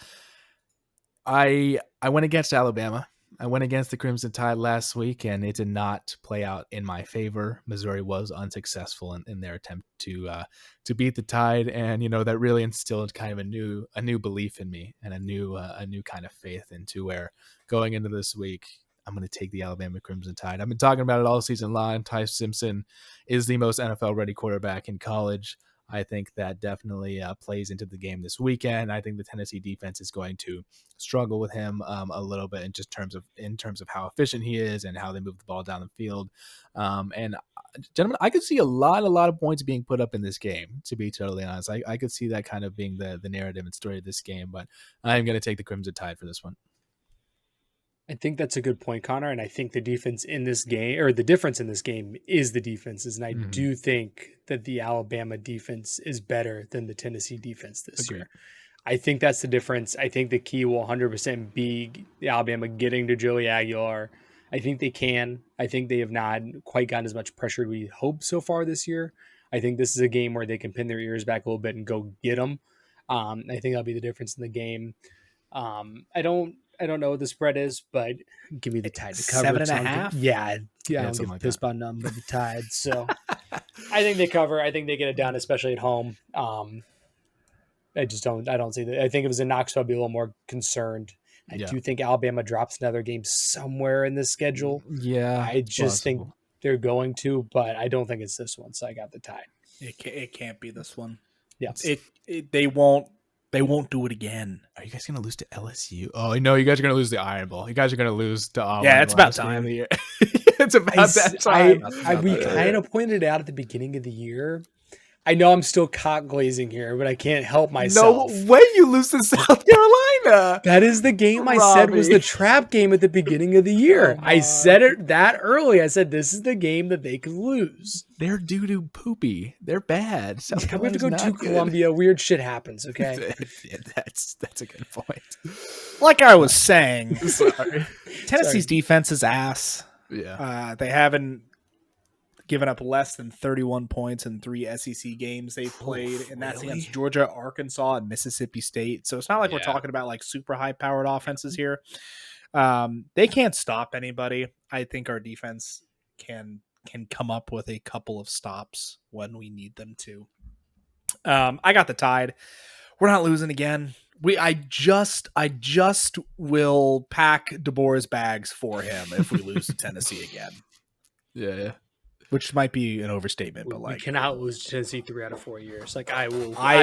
went against Alabama. I went against the Crimson Tide last week, and it did not play out in my favor. Missouri was unsuccessful in their attempt to beat the Tide, and that really instilled kind of a new belief in me and a new kind of faith into where going into this week I'm going to take the Alabama Crimson Tide. I've been talking about it all season long. Ty Simpson is the most NFL ready quarterback in college. I think that definitely plays into the game this weekend. I think the Tennessee defense is going to struggle with him a little bit in terms of how efficient he is and how they move the ball down the field. And gentlemen, I could see a lot of points being put up in this game. To be totally honest, I could see that kind of being the narrative and story of this game. But I'm going to take the Crimson Tide for this one. I think that's a good point, Connor. And I think the defense in this game, or the difference in this game, is the defenses. And I do think that the Alabama defense is better than the Tennessee defense this year. I think that's the difference. I think the key will 100% be the Alabama getting to Joey Aguilar. I think they can. I think they have not quite gotten as much pressure as we hope so far this year. I think this is a game where they can pin their ears back a little bit and go get them. I think that'll be the difference in the game. I don't know what the spread is, but give me the Tide to cover. 7.5. Yeah, I don't give a piss about nothing but the Tide. So I think they cover. I think they get it done, especially at home. I don't see that. I think if it was in Knoxville, I'd be a little more concerned. I do think Alabama drops another game somewhere in the schedule. Yeah, I just think they're going to, but I don't think it's this one. So I got the Tide. It can't be this one. Yeah, they won't. They won't do it again. Are you guys going to lose to LSU? Oh, no, you guys are going to lose the Iron Bowl. You guys are going to lose to Auburn. Yeah, it's about time. It's about that time. We kind of pointed out at the beginning of the year. I know I'm still cock glazing here, but I can't help myself. No way you lose to South Carolina. That is the game I said was the trap game at the beginning of the year. I said it that early. I said this is the game that they could lose. They're doo-doo poopy. They're bad. We have to go to Columbia. Weird shit happens, okay? Yeah, that's a good point. Like I was saying, Tennessee's defense is ass. Yeah. They haven't given up less than 31 points in 3 SEC games they've played, and that's against Georgia, Arkansas, and Mississippi State. So it's not like we're talking about like super high-powered offenses here. They can't stop anybody. I think our defense can come up with a couple of stops when we need them to. I got the Tide. We're not losing again. I just will pack DeBoer's bags for him if we lose to Tennessee again. Yeah. Which might be an overstatement, but we cannot lose Tennessee 3 out of 4 years. Like I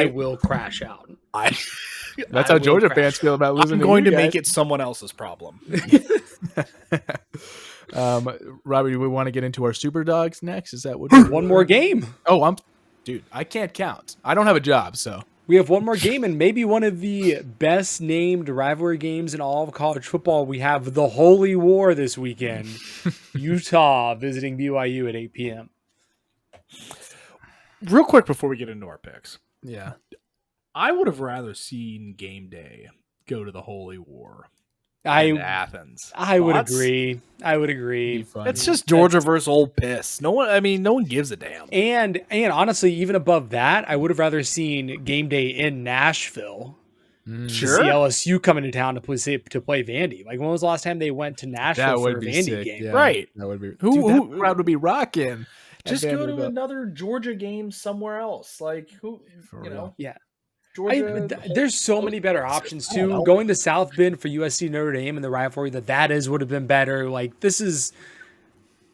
will crash out. That's how Georgia fans feel about losing. I'm going to make it someone else's problem. Robbie, do we want to get into our super dogs next? Is that what? One more game? Oh, dude. I can't count. I don't have a job, so. We have one more game, and maybe one of the best named rivalry games in all of college football. We have the Holy War this weekend. Utah visiting BYU at 8 p.m. Real quick before we get into our picks. Yeah. I would have rather seen game day go to the Holy War than Athens. I would agree. It's just Georgia versus Old Piss. No one gives a damn. And honestly, even above that, I would have rather seen game day in Nashville. Sure. See LSU coming to town to play Vandy. Like, when was the last time they went to Nashville for a Vandy game? Yeah, right. That would be. Who crowd would be rocking? Just go to another Georgia game somewhere else. Like Yeah. Georgia, there's so many better options too. Going to South Bend for USC Notre Dame and the rivalry would have been better. Like, this is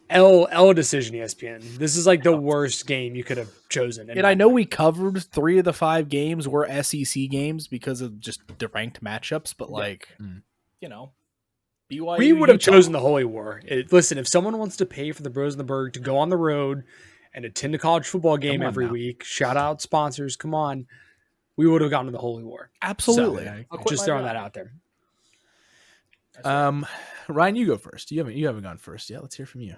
L decision ESPN. This is like the worst game you could have chosen. And I know we covered 3 of the 5 games were SEC games because of just the ranked matchups, but BYU, we would have chosen the Holy War. Listen, if someone wants to pay for the Bros in the Berg to go on the road and attend a college football game every week, shout out sponsors. Come on. We would have gone to the Holy War. Absolutely. So, just throwing that out there. Ryan, you go first. You haven't gone first yet. Let's hear from you.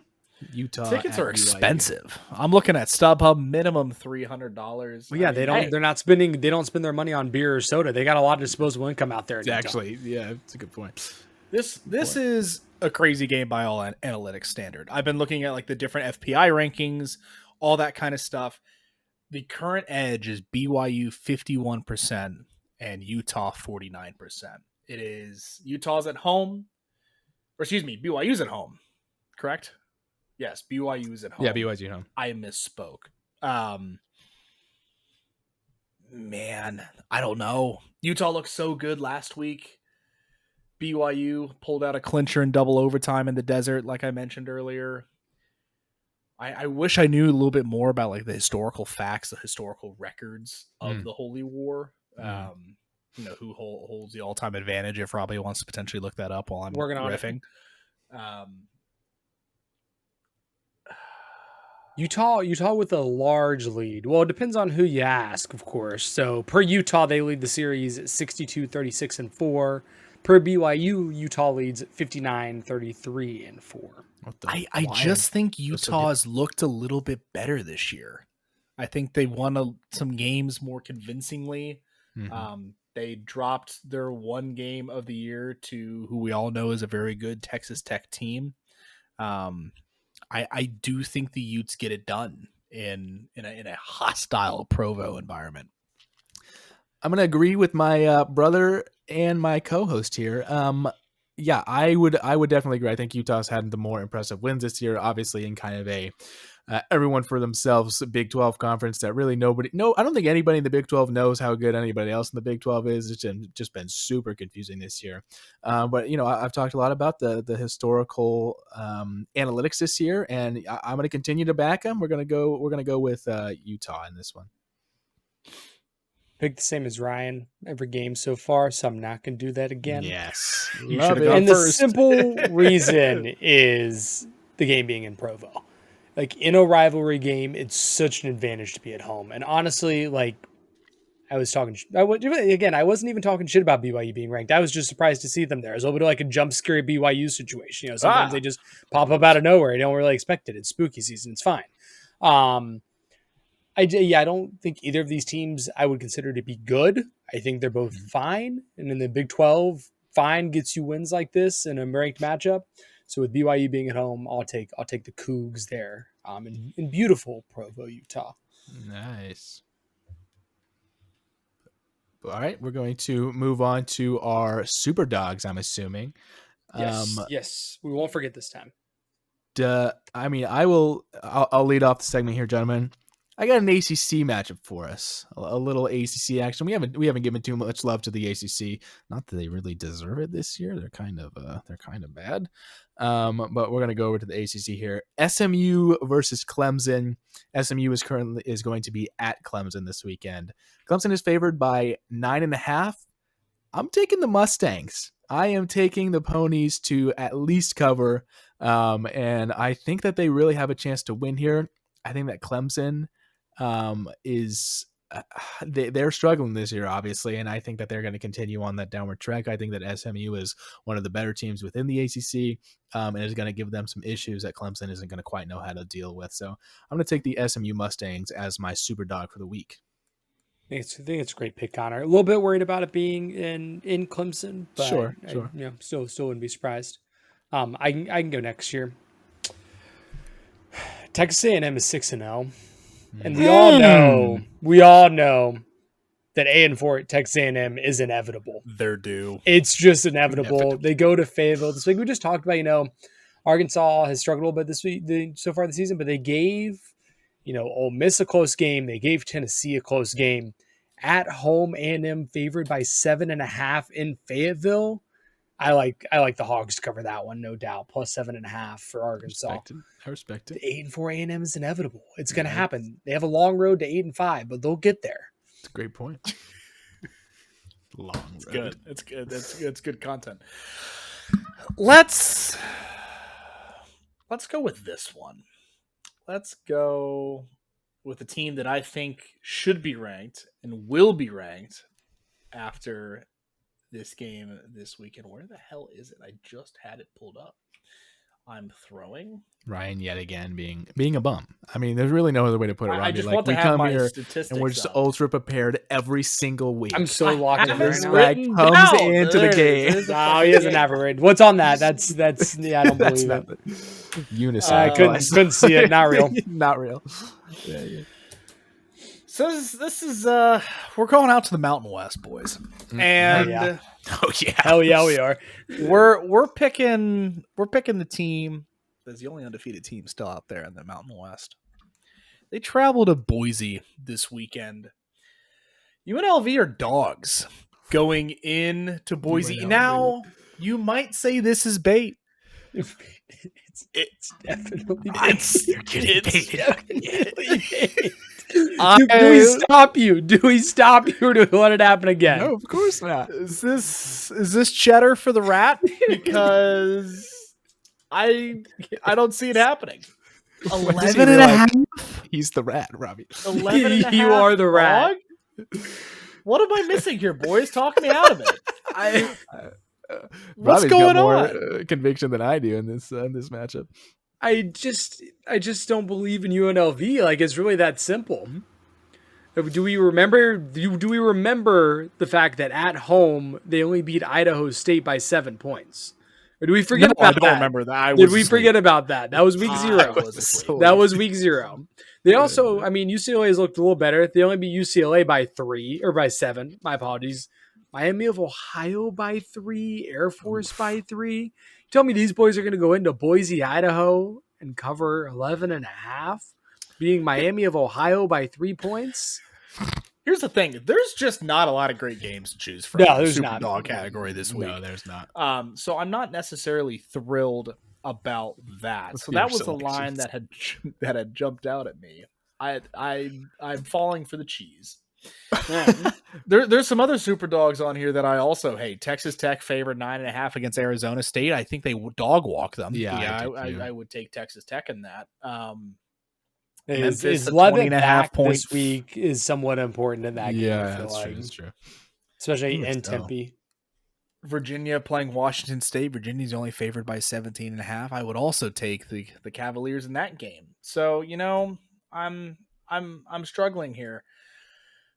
Utah tickets are expensive. I'm looking at StubHub, minimum $300. Well, yeah, they're not spending. They don't spend their money on beer or soda. They got a lot of disposable income out there. Actually, yeah, it's a good point. This is a crazy game by all analytics standard. I've been looking at like the different FPI rankings, all that kind of stuff. The current edge is BYU 51% and Utah 49%. It is Utah's at home, or excuse me, BYU's at home, correct? Yes, BYU is at home. Yeah, BYU's at home. I misspoke. Man, I don't know. Utah looked so good last week. BYU pulled out a clincher in double overtime in the desert, like I mentioned earlier. I wish I knew a little bit more about like the historical facts, the historical records of the Holy War. Who holds the all-time advantage? If Robbie wants to potentially look that up while I'm working on riffing. Utah with a large lead. Well, it depends on who you ask, of course. So per Utah, they lead the series 62-36-4. Per BYU, Utah leads 59-33-4. I just think Utah has looked a little bit better this year. I think they won some games more convincingly. They dropped their one game of the year to who we all know is a very good Texas Tech team. I do think the Utes get it done in a hostile Provo environment. I'm going to agree with my brother and my co-host here. Yeah, I would definitely agree. I think Utah's had the more impressive wins this year, obviously in kind of a everyone for themselves Big 12 conference that really I don't think anybody in the Big 12 knows how good anybody else in the Big 12 is. It's just been super confusing this year. But I've talked a lot about the historical analytics this year, and I'm going to continue to back them. We're going to go with Utah in this one. Pick the same as Ryan every game so far, so I'm not going to do that again. Yes. Love it. And the simple reason is the game being in Provo. Like, in a rivalry game, it's such an advantage to be at home. And honestly, like, I wasn't even talking shit about BYU being ranked. I was just surprised to see them there. It was a little bit like a jump scare BYU situation. Sometimes they just pop up out of nowhere. You don't really expect it. It's spooky season. It's fine. I don't think either of these teams I would consider to be good. I think they're both fine. And in the Big 12, fine gets you wins like this in a ranked matchup. So with BYU being at home, I'll take the Cougs there in beautiful Provo, Utah. Nice. All right, we're going to move on to our super dogs, I'm assuming. Yes, we won't forget this time. I'll lead off the segment here, gentlemen. I got an ACC matchup for us, a little ACC action. We haven't given too much love to the ACC. Not that they really deserve it this year. They're kind of bad. But we're gonna go over to the ACC here. SMU versus Clemson. SMU is going to be at Clemson this weekend. Clemson is favored by 9.5. I'm taking the Mustangs. I am taking the Ponies to at least cover, and I think that they really have a chance to win here. I think that Clemson they're struggling this year, obviously, and I think that they're going to continue on that downward track. I think that SMU is one of the better teams within the ACC, and is going to give them some issues that Clemson isn't going to quite know how to deal with. So I'm going to take the SMU Mustangs as my super dog for the week. I think it's a great pick, Connor. A little bit worried about it being in Clemson, but sure. Still wouldn't be surprised. I can go next year. Texas A&M is 6-0. And we all know that 8-4 at Texas A&M is inevitable. They're due. It's just inevitable. They go to Fayetteville this week. We just talked about, Arkansas has struggled a little bit this week so far this season, but they gave, Ole Miss a close game. They gave Tennessee a close game. At home, A&M favored by 7.5 in Fayetteville. I like the Hogs to cover that one, no doubt. Plus 7.5 for Arkansas. I respect it. 8-4 A&M is inevitable. It's going to happen. They have a long road to 8-5, but they'll get there. It's a great point. It's good. It's good. It's good content. Let's go with this one. Let's go with a team that I think should be ranked and will be ranked after this game this weekend. Where the hell is it? I just had it pulled up. I'm throwing. Ryan yet again being a bum. I mean, there's really no other way to put it. I just want to have my statistics and we're just ultra prepared every single week. I'm so locked in this right now. Comes into the game. No, he doesn't have it written. What's on that? That's I don't believe it. Unison. I couldn't see it. Not real. Not real. Yeah. So this is we're going out to the Mountain West, boys, and yeah. Oh yeah. Hell yeah, we are. we're picking the team that's the only undefeated team still out there in the Mountain West. They travel to Boise this weekend. UNLV are dogs going in to Boise. UNLV. Now, you might say this is bait. It's definitely You're getting baited. Do we stop you? Do we stop you or do we let it happen again? No, of course not. Is this cheddar for the rat? Because I don't see it happening. 11 and a half. He's the rat, Robbie. 11 and a half. You are the rat. Dog? What am I missing here, boys? Talk me out of it. What's Robbie's going got more on? conviction than I do in this matchup. I just don't believe in UNLV. Like, it's really that simple. Do we remember the fact that at home they only beat Idaho State by 7 points? Or do we forget about that? I don't remember that. Did we forget about that? That was week 0. That was week 0. They also, I mean, UCLA has looked a little better. They only beat UCLA by 3 or by 7. My apologies. Miami of Ohio by 3. Air Force by 3. Tell me these boys are going to go into Boise, Idaho and cover 11 and a half, beating Miami of Ohio by 3 points? Here's the thing. There's just not a lot of great games to choose from. No, there's Super not. Dog category this week. No, there's not. So I'm not necessarily thrilled about that. So that was the line that had jumped out at me. I'm falling for the cheese. There's some other super dogs on here that I also hate. Texas Tech favored 9.5 against Arizona State. I think they dog walk them. Yeah, I would take Texas Tech in that. Is Levitt back this week is somewhat important in that game. Yeah, that's true. Especially in Tempe. Virginia playing Washington State. Virginia's only favored by 17.5. I would also take the Cavaliers in that game. So, I'm struggling here.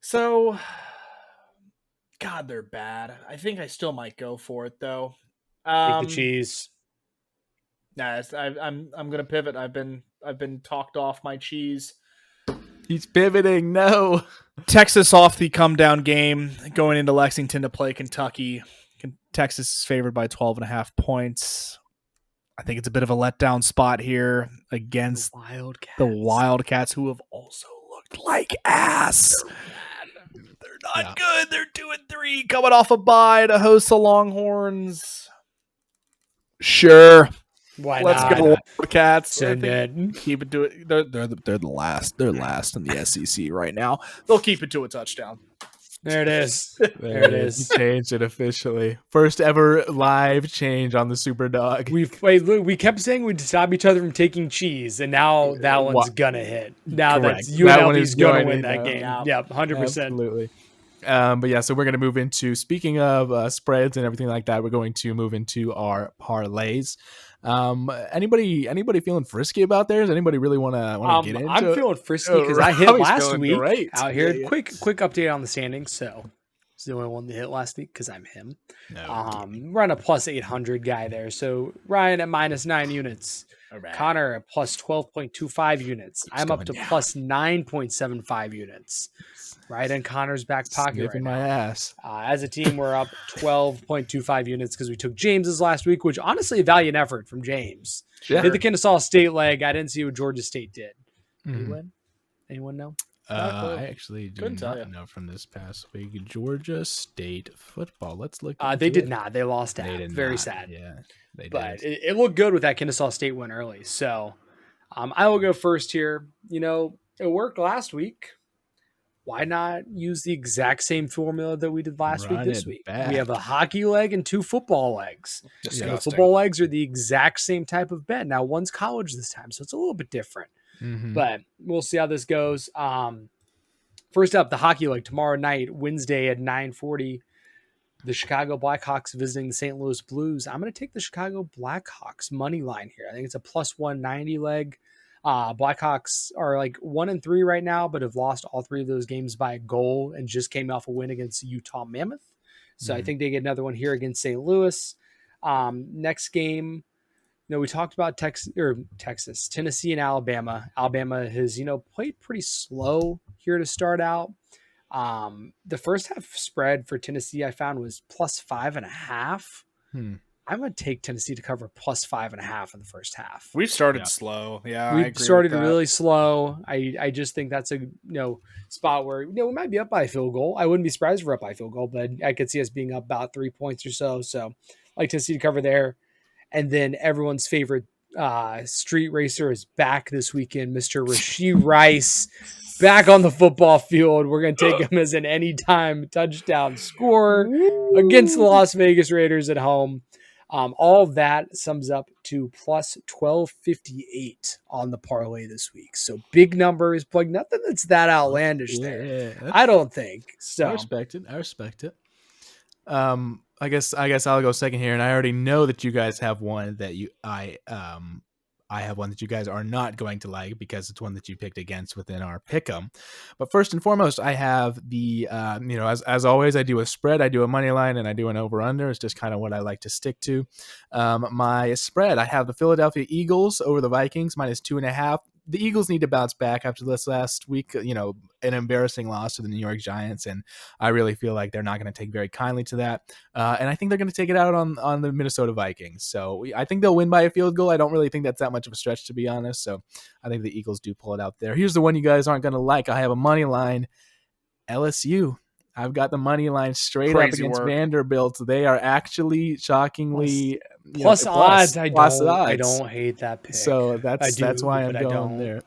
So, God, they're bad. I think I still might go for it though. Take the cheese. Nah, I'm gonna pivot. I've been talked off my cheese. He's pivoting. No. Texas off the come down game, going into Lexington to play Kentucky. Texas is favored by 12.5 points. I think it's a bit of a letdown spot here against the Wildcats, who have also looked like ass. They're not good. They're 2-3, coming off a bye to host the Longhorns. Sure. Why Let's not? go Wildcats. Send it. Keep it to it. They're the last. They're last in the SEC right now. They'll keep it to a touchdown. There it is. There it is. You changed it officially. First ever live change on the Super Dog. We kept saying we'd stop each other from taking cheese, and now that one's gonna hit. Now that's UNLV's gonna win that game. Yep, 100%. Absolutely. But yeah, so we're going to move into, speaking of spreads and everything like that, we're going to move into our parlays. Anybody feeling frisky about theirs? Anybody really want to get into I'm feeling frisky because I hit last week out here. Yeah. Quick update on the standings. So it's the only one that hit last week because I'm him. We're on a plus 800 guy there. So Ryan at minus 9 units. Right. Connor at plus 12.25 units. I'm up to plus 9.75 units. Right in Connor's back pocket Sniffing right my now. ass. As a team, we're up 12.25 units because we took James's last week, which honestly a valiant effort from James. Yeah. Did the Kennesaw State leg. I didn't see what Georgia State did. Did he win? Anyone know? I actually do Couldn't not know from this past week. Georgia State football. Let's look. They did not. They lost to They App. did Very not. sad. Yeah, they But did. it looked good with that Kennesaw State win early. So I will go first here. It worked last week. Why not use the exact same formula that we did last week this week? back. We have a hockey leg and 2 football legs. Disgusting. The football legs are the exact same type of bet. Now, one's college this time, so it's a little bit different. Mhm. But we'll see how this goes. First up, the hockey leg tomorrow night, Wednesday at 9:40. The Chicago Blackhawks visiting the St. Louis Blues. I'm going to take the Chicago Blackhawks money line here. I think it's a plus 190 leg. Blackhawks are like 1-3 right now, but have lost all 3 of those games by a goal and just came off a win against Utah Mammoth. So I think they get another one here against St. Louis. Next game, we talked about Texas, Tennessee, and Alabama. Alabama has, played pretty slow here to start out. The first half spread for Tennessee I found was +5.5. I'm going to take Tennessee to cover +5.5 in the first half. We've started slow. Yeah, We've started really slow. I just think that's a spot where we might be up by a field goal. I wouldn't be surprised if we're up by a field goal, but I could see us being up about 3 points or so. So I like Tennessee to cover there. And then everyone's favorite street racer is back this weekend, Mr. Rashee Rice, back on the football field. We're going to take him as an anytime touchdown scorer against the Las Vegas Raiders at home. All of that sums up to +1258 on the parlay this week. So big numbers, plug nothing that's that outlandish there. Yeah, I don't think so. I respect it. I guess I'll go second here, and I already know that you guys have one that I have one that you guys are not going to like because it's one that you picked against within our pick'em. But first and foremost, I have the as always, I do a spread, I do a money line, and I do an over under. It's just kind of what I like to stick to. My spread, I have the Philadelphia Eagles over the Vikings -2.5. The Eagles need to bounce back after this last week, an embarrassing loss to the New York Giants, and I really feel like they're not going to take very kindly to that. And I think they're going to take it out on the Minnesota Vikings. So I think they'll win by a field goal. I don't really think that's that much of a stretch, to be honest. So I think the Eagles do pull it out there. Here's the one you guys aren't going to like. I have a money line, LSU. I've got the money line straight up against Vanderbilt. They are actually shockingly plus odds. I don't hate that pick. So that's why I'm going there.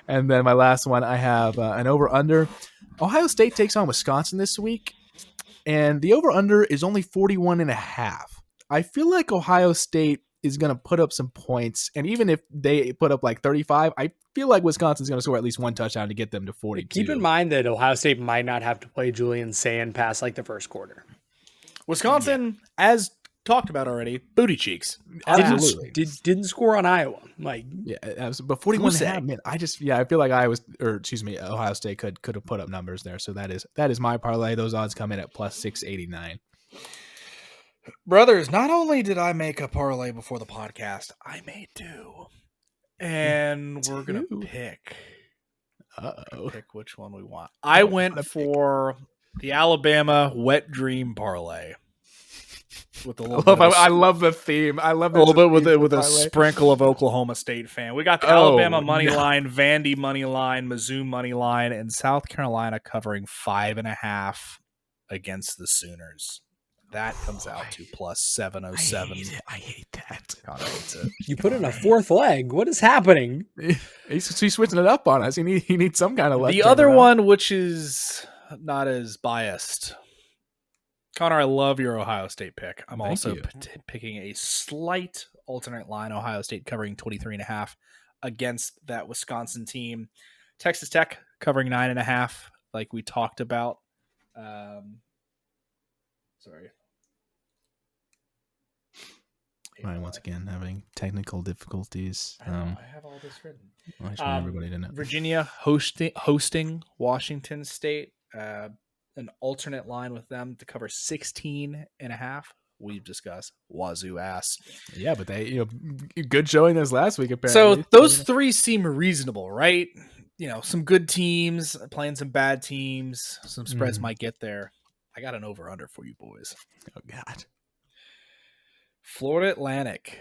And then my last one, I have an over under. Ohio State takes on Wisconsin this week, and the over under is only 41.5. I feel like Ohio State is going to put up some points, and even if they put up like 35, I feel like Wisconsin's going to score at least one touchdown to get them to 42. Keep in mind that Ohio State might not have to play Julian Sand past like the first quarter. Wisconsin, as talked about already, booty cheeks. Absolutely. Didn't score on Iowa. But 41.5, man, I feel like Ohio State could have put up numbers there. So that is my parlay. Those odds come in at +689. Brothers, not only did I make a parlay before the podcast, I made two. And we're going to pick which one we want. I went for the Alabama Wet Dream parlay. With I love the theme. I love a little bit with a sprinkle of Oklahoma State fan. We got the Alabama money line, Vandy money line, Mizzou money line, and South Carolina covering 5.5 against the Sooners. That comes out to +707. I hate that. God, I hate it. You put in a fourth leg. What is happening? He's switching it up on us. He needs some kind of left. The other one, which is not as biased. Connor, I love your Ohio State pick. I'm also picking a slight alternate line. Ohio State covering 23.5 against that Wisconsin team. Texas Tech covering 9.5, like we talked about. Sorry. Ryan, once again, having technical difficulties. I have all this written. I just want everybody to know. Virginia hosting Washington State. An alternate line with them to cover 16.5. We've discussed Wazoo ass. Yeah, but they, good showing this last week apparently. So those three seem reasonable, right? Some good teams playing some bad teams. Some spreads might get there. I got an over under for you boys. Oh God. Florida Atlantic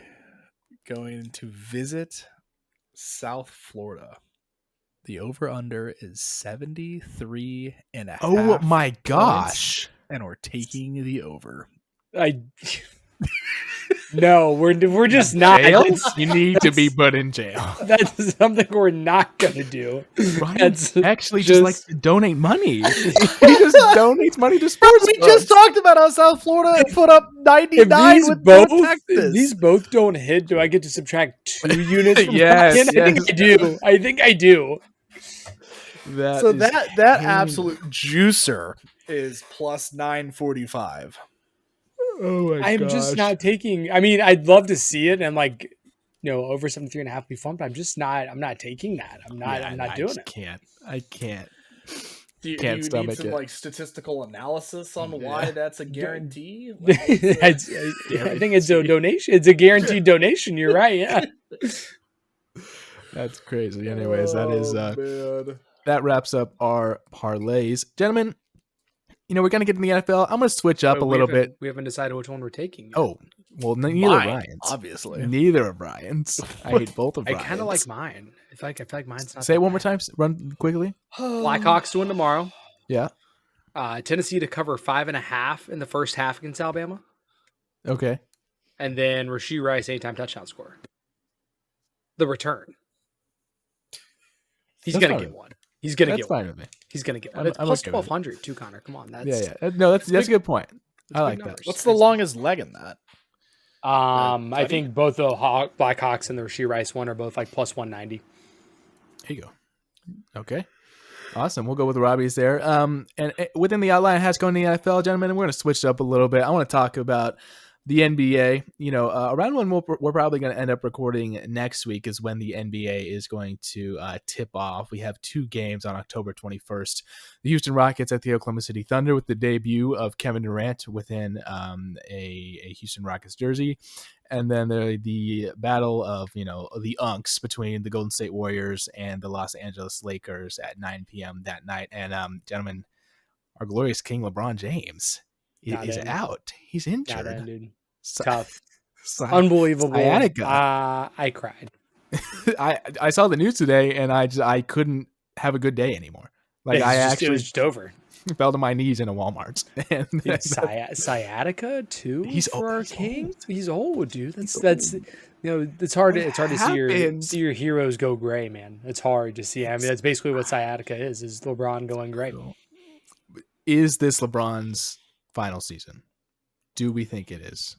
going to visit South Florida. The over-under is 73.5. Oh my gosh. And we're taking the over. No, we're just not. You need to be put in jail. That's something we're not going to do. Ryan actually just likes to donate money. He just donates money to sports. We just talked about how South Florida put up 99 with Texas. If these both don't hit, do I get to subtract 2 units from yes. I think I do. That absolute juicer is +945. Oh my I'm just not taking. I mean, I'd love to see it and over 73.5 be fun, but I'm not taking that. I'm not doing it. I can't. Do you Can't need stomach some it. like statistical analysis on why that's a guarantee? I think it's a donation. It's a guaranteed donation. You're right. Yeah. That's crazy. Anyways, man. that wraps up our parlays, gentlemen. We're gonna get in the NFL. I'm gonna switch up a little bit. We haven't decided which one we're taking yet. Oh, well, neither of Mine, Ryan's. obviously. Neither of Ryan's. I hate both of I Ryan's. kind of like mine. I feel like mine's not. Say it that one more bad. time. Run quickly. Blackhawks to win tomorrow. Yeah. Tennessee to cover 5.5 in the first half against Alabama, Okay. and then Rashee Rice anytime touchdown score. The return. He's That's gonna fine. get one. He's gonna That's get fine one. with me. He's gonna get one. I'm It's plus okay with it. 1,200 too, Connor. Come on, that's Yeah. No, that's a good point. I big like that. numbers. What's the longest leg in that? I think both the Blackhawks and the Rashee Rice one are both like plus 190. There you go. Okay. Awesome. We'll go with Robbie's there. And within the outline has going to the NFL, gentlemen, and we're going to switch it up a little bit. I want to talk about the NBA. Around when we're probably going to end up recording next week is when the NBA is going to tip off. We have 2 games on October 21st. The Houston Rockets at the Oklahoma City Thunder with the debut of Kevin Durant within a Houston Rockets jersey. And then the battle of, the Unks between the Golden State Warriors and the Los Angeles Lakers at 9 p.m. that night. And, gentlemen, our glorious King LeBron James is out. He's injured. Not in, dude. Tough. Unbelievable. I cried. I saw the news today, and I couldn't have a good day anymore. Like it was just over. Fell to my knees in a Walmart. Sciatica too. He's for our old. king. He's old, dude. That's it's hard to see your heroes go gray, man. It's hard to see. I mean, that's basically what sciatica is LeBron going gray. Is this LeBron's final season? Do we think it is?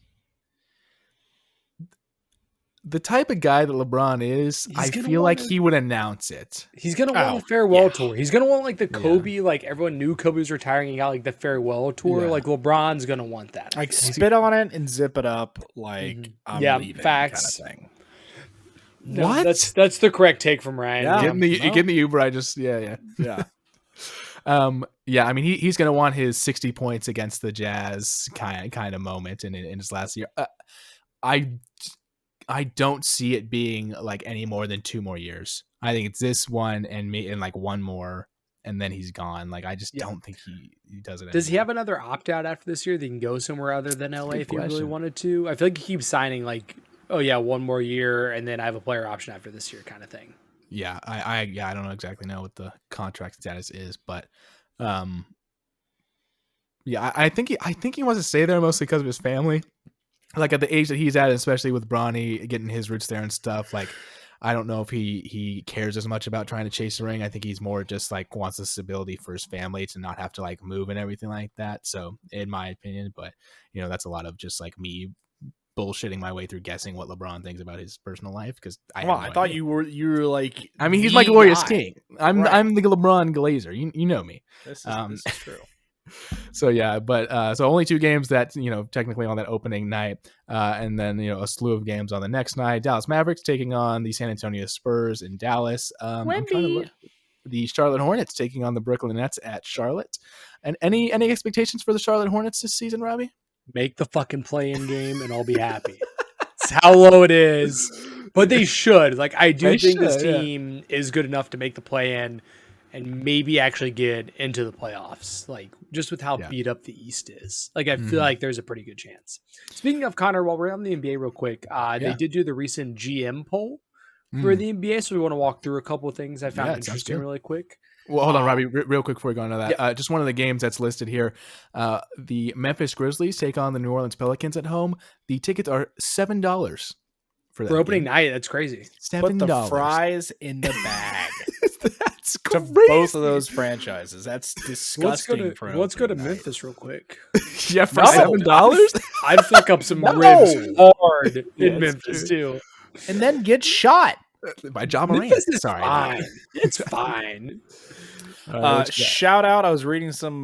The type of guy that LeBron is, I feel like he would announce it. He's going to want a farewell tour. He's going to want like the Kobe, like everyone knew Kobe was retiring and got like the farewell tour. Yeah. Like LeBron's going to want that. Like spit on it and zip it up like I'm leaving facts. kind of thing. No, what? That's the correct take from Ryan. Yeah. Get in the Uber. Yeah. I mean, he's going to want his 60 points against the Jazz kind of moment in his last year. I don't see it being like any more than 2 more years. I think it's this one and like one more, and then he's gone. Like I just don't think he does it. Does he have another opt out after this year that he can go somewhere other than LA if he really wanted to? I feel like he keeps signing like, oh yeah, 1 more year, and then I have a player option after this year, kind of thing. Yeah, I don't know exactly know what the contract status is, but I think he wants to stay there mostly because of his family. Like at the age that he's at, especially with Bronny getting his roots there and stuff, like I don't know if he cares as much about trying to chase a ring. I think he's more just like wants the stability for his family to not have to like move and everything like that. So in my opinion, but that's a lot of just like me bullshitting my way through guessing what LeBron thinks about his personal life because I thought you were like. I mean, he's my glorious king. I'm the LeBron Glazer. You know me. This is true. So so only 2 games that technically on that opening night, and then a slew of games on the next night. Dallas Mavericks taking on the San Antonio Spurs in Dallas. I'm trying to look. The Charlotte Hornets taking on the Brooklyn Nets at Charlotte. And any expectations for the Charlotte Hornets this season, Robbie? Make the fucking play-in game, and I'll be happy. It's how low it is, but they should. Like I do think this team is good enough to make the play-in. And maybe actually get into the playoffs, like just with how beat up the East is. Like I feel like there's a pretty good chance. Speaking of Connor, while we're on the NBA real quick, they did do the recent GM poll for the NBA, so we want to walk through a couple of things I found interesting really quick. Well, hold on, Robbie, real quick before we go into that. Just one of the games that's listed here. The Memphis Grizzlies take on the New Orleans Pelicans at home. The tickets are $7 for opening night. That's crazy. $7. Put the fries in the bag. That's to both of those franchises. That's disgusting. Let's go to Memphis real quick. Yeah, for $7? I'd fuck up some ribs hard in Memphis too, and then get shot by John Moran. Sorry, fine. It's fine. Shout out! I was reading some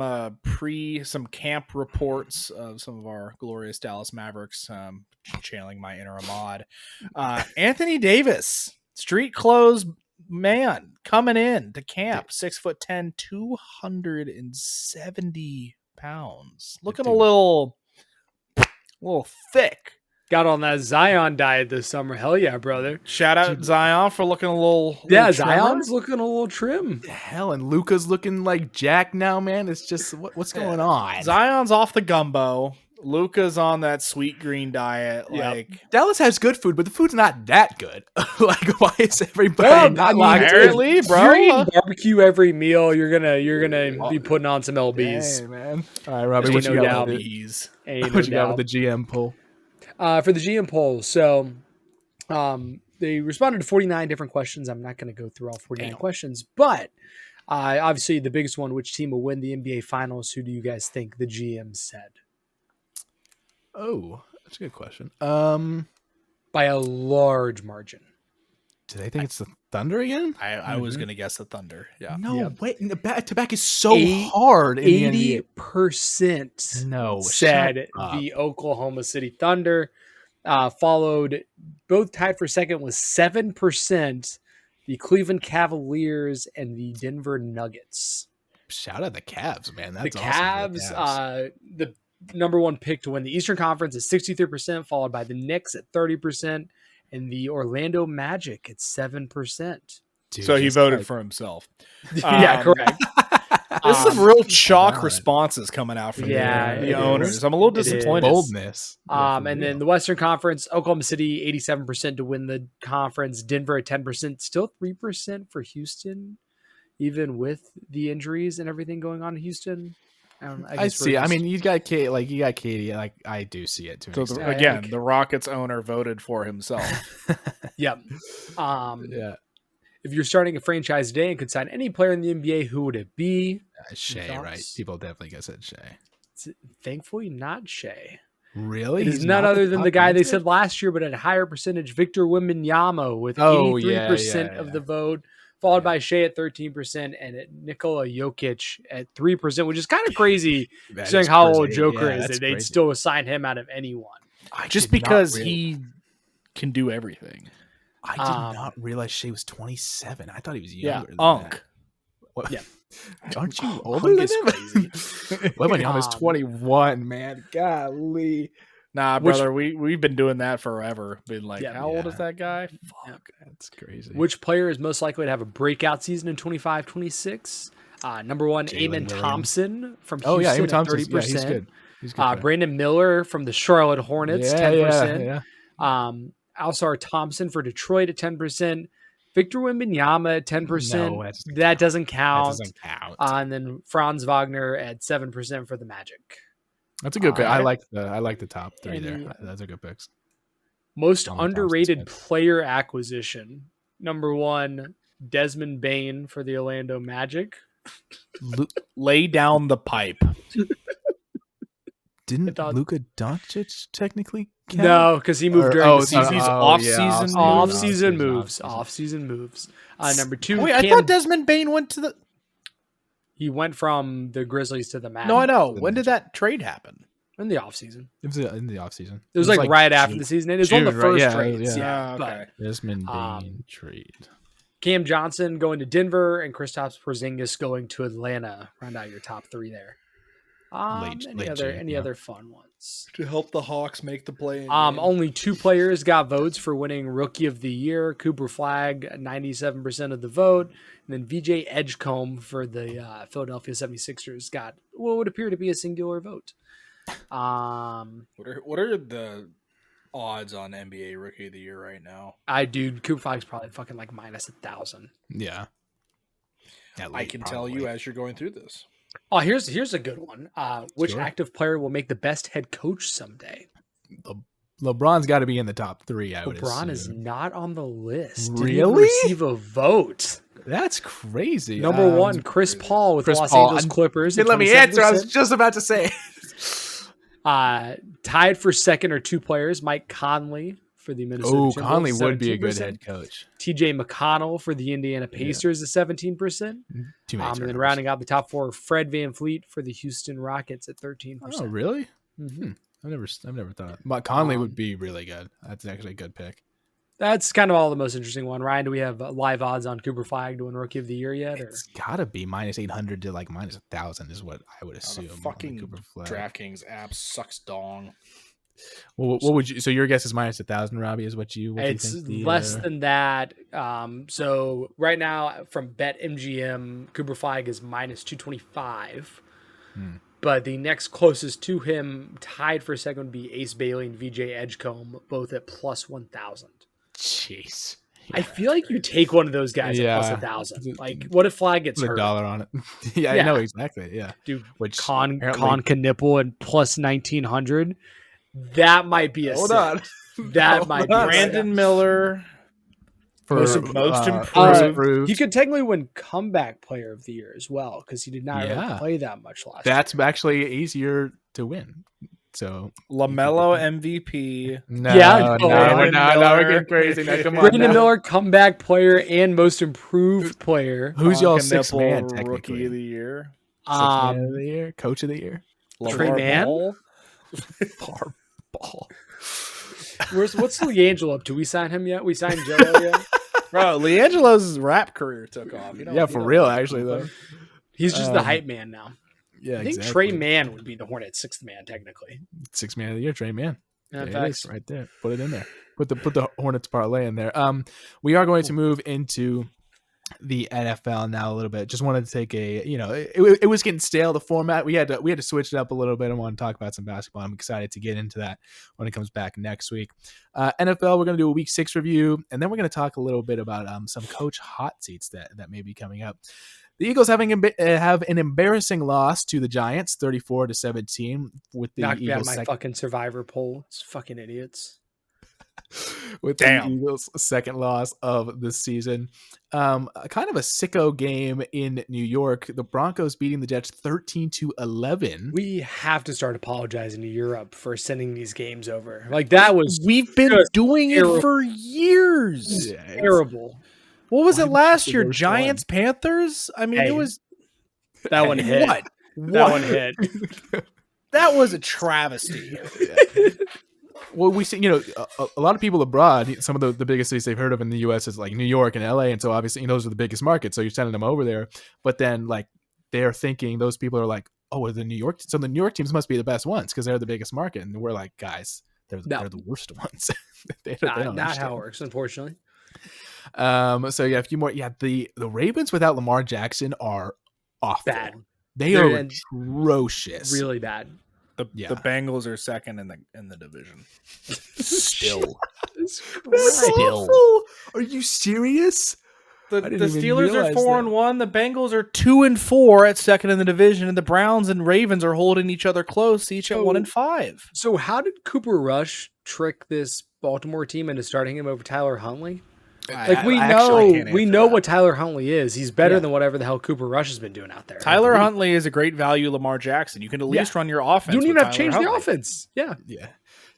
camp reports of some of our glorious Dallas Mavericks, channeling my inner Ahmad. Anthony Davis, street clothes man coming in to camp, 6'10", 270 pounds, looking a little thick. Got on that Zion diet this summer. Hell yeah, brother. Shout out Zion for looking a little Zion's looking a little trim. Hell, and Luka's looking like Jack now, man. It's just what's going on? Zion's off the gumbo. Luka's on that sweet green diet. Like Dallas has good food, but the food's not that good. Like, why is everybody not locked in? Apparently, bro. You're eating barbecue every meal. You're gonna be putting on some LBs. Hey, man. All right, Robbie, Ain't what you no got? doubt. What Ain't you no got with doubt. the GM poll? For the GM poll, so they responded to 49 different questions. I'm not going to go through all 49 questions, but obviously the biggest one: which team will win the NBA Finals? Who do you guys think the GM said? Oh, that's a good question. By a large margin. Do they think it's the Thunder again? I was gonna guess the Thunder. Yeah. No, wait. The back is so hard in the NBA. 80% No, said shut up. the Oklahoma City Thunder. Followed, both tied for second with 7%, the Cleveland Cavaliers and the Denver Nuggets. Shout out the Cavs, man. That's the awesome. Cavs, the number one pick to win the Eastern Conference is 63%, followed by the Knicks at 30%, and the Orlando Magic at 7%. Dude, So he voted for himself. Yeah, correct. There's some real chalk responses coming out from the it owners. is. I'm a little It is. disappointed. Boldness. And then the Western Conference, Oklahoma City, 87% to win the conference. Denver at 10%, still 3% for Houston, even with the injuries and everything going on in Houston. I see. I mean, you got Katie. Like I do see it too. So again, the Rockets owner voted for himself. Yep. Yeah. If you're starting a franchise today and could sign any player in the NBA, who would it be? Shea, right? People definitely guess it's Shea. Thankfully, not Shea. Really? It is none other than the guy they said last year, but at a higher percentage, Victor Wembanyama with 83% of the vote, followed by Shea at 13% and at Nikola Jokic at 3%, which is kind of crazy considering how old Joker is. That they'd still assign him out of anyone. Just because he can do everything. I did not realize Shea was 27. I thought he was younger than Unk. that. What? Yeah. Aren't you older than him? Crazy. Wembanyama's 21, man. Golly. Nah, brother, we've been doing that forever. Been like, how old is Yeah. that guy? Fuck, that's crazy. Which player is most likely to have a breakout season in 25-26? Number one, Jalen Eamon Williams. Thompson from Houston Oh yeah, Eamon at Thompson. 30%. Yeah, he's good. He's good. Brandon Miller from the Charlotte Hornets, yeah, 10%. Yeah. Alsar Thompson for Detroit at 10%. Victor Wembanyama at 10%. No, that doesn't count. That doesn't count. And then Franz Wagner at 7% for the Magic. That's a good pick. Okay. I like the top three And there. That's a good picks. Most Thompson's underrated good. player acquisition. Number one, Desmond Bane for the Orlando Magic. Lay down the pipe. Didn't Luka Doncic technically count? No, because he moved during the season. He's off-season Off-season moves. Off-season moves. Number two, Wait, I thought Desmond Bane went to the... he went from the Grizzlies to the Magic. No, I know. When did that trade happen? In the offseason. It was in the offseason. It was like right after June. the season. It was one of the June, right? first Yeah, trades. yeah. But Desmond Bane trade. Cam Johnson going to Denver and Kristaps Porzingis going to Atlanta. Round out your top three there. Any other fun ones? To help the Hawks make the play. Only two players got votes for winning Rookie of the Year. Cooper Flagg, 97% of the vote. And then VJ Edgecombe for the Philadelphia 76ers got what would appear to be a singular vote. What are the odds on NBA Rookie of the Year right now? Cooper Flagg's probably fucking like minus 1,000. Yeah. I can tell you as you're going through this. Oh, here's a good one. Which active player will make the best head coach someday? LeBron's got to be in the top three. LeBron is not on the list. Really? Didn't even receive a vote. That's crazy. Number one, Chris Paul with the Los Angeles Clippers. Didn't let me answer. I was just about to say. Tied for second are two players, Mike Conley for the Minnesota Timberwolves. Conley would be a good head coach. TJ McConnell for the Indiana Pacers is 17%. And then rounding out the top four, Fred VanVleet for the Houston Rockets at 13%. Oh, really? Mm-hmm. I've never thought. But Conley would be really good. That's actually a good pick. That's kind of all the most interesting one. Ryan, do we have live odds on Cooper Flag to win Rookie of the Year yet? Or? It's gotta be -800 to like -1,000 is what I would assume. The on fucking Cooper Flag. DraftKings app sucks dong. Well, what would you? So your guess is -1,000, Robbie, is what you? What It's you think less than that. So right now from BetMGM, Cooper Flag is -225. But the next closest to him, tied for a second, would be Ace Bailey and VJ Edgecombe, both at +1,000. Jeez. I feel like you take one of those guys at +1,000. Like, what if Flag gets Put hurt? $1 on it. Yeah, I know exactly. Yeah, Dude, which Con Knipple and +1,900. That might be a hold sit. on. That might be Brandon Miller For most improved. he could technically win comeback player of the year as well because he did not really play that much last year. That's actually easier to win. So LaMelo MVP. No, Yeah, we're getting crazy. Now, come on, Brandon Miller comeback player and most improved player. Who's y'all sixth man? Rookie Technically, of the year. Sixth man of the year, coach of the year. Trey Mann? Bar ball. What's LiAngelo up to? We signed him yet? We signed Jello yet? Bro, LiAngelo's rap career took off. Yeah, for real, actually though. He's just the hype man now. Yeah, I think exactly. Trey Mann would be the Hornets' sixth man technically. Sixth man of the year, Trey Mann. Yeah, There it is, right there. Put it in there. Put the Hornets parlay in there. We are going to move into the NFL now a little bit. Just wanted to take it was getting stale, the format. We had to switch it up a little bit. I want to talk about some basketball. I'm excited to get into that when it comes back next week. NFL, we're going to do a week 6 review, and then we're going to talk a little bit about some coach hot seats that may be coming up. The Eagles have an embarrassing loss to the Giants, 34-17, with the Knocked me out of Eagles' my fucking survivor poll. It's fucking idiots. with the Eagles' second loss of the season. Kind of a sicko game in New York. The Broncos beating the Jets 13-11. We have to start apologizing to Europe for sending these games over. Like that was We've been doing it for years. Yeah, terrible. What was it last the year? worst Giants, Panthers? I mean, Hey. it was That one hit. what? That one hit. That was a travesty. Well, we see, a lot of people abroad, some of the biggest cities they've heard of in the U.S. is like New York and L.A. And so obviously those are the biggest markets. So you're sending them over there. But then like they're thinking, those people are like, oh, the New York teams must be the best ones because they're the biggest market. And we're like, guys, they're the worst ones. they don't Not how it works, unfortunately. So yeah, a few more. Yeah, the Ravens without Lamar Jackson are awful. Bad. They are atrocious. Really bad. The Bengals are second in the division. Still. Still. Are you serious? The Steelers are 4-1. The Bengals are 2-4 at second in the division, and the Browns and Ravens are holding each other close, each at 1-5. So how did Cooper Rush trick this Baltimore team into starting him over Tyler Huntley? Like we know what Tyler Huntley is. He's better than whatever the hell Cooper Rush has been doing out there. Tyler Huntley is a great value Lamar Jackson. You can at least run your offense. You don't even have to change Huntley. the offense. Yeah. Yeah.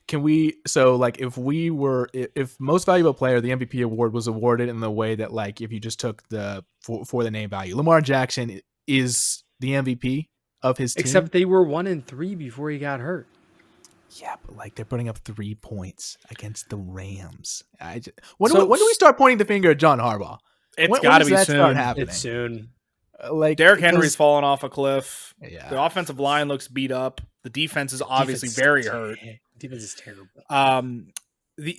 Can we, so like if most valuable player, the MVP award was awarded in the way that like if you just took for the name value, Lamar Jackson is the MVP of his team. Except they were 1-3 before he got hurt. Yeah, but like they're putting up 3 points against the Rams. When do we start pointing the finger at John Harbaugh? It's got to be soon. Start happening? It's soon. Like Derrick Henry's fallen off a cliff. Yeah. The offensive line looks beat up. The defense is obviously very hurt. Defense is terrible.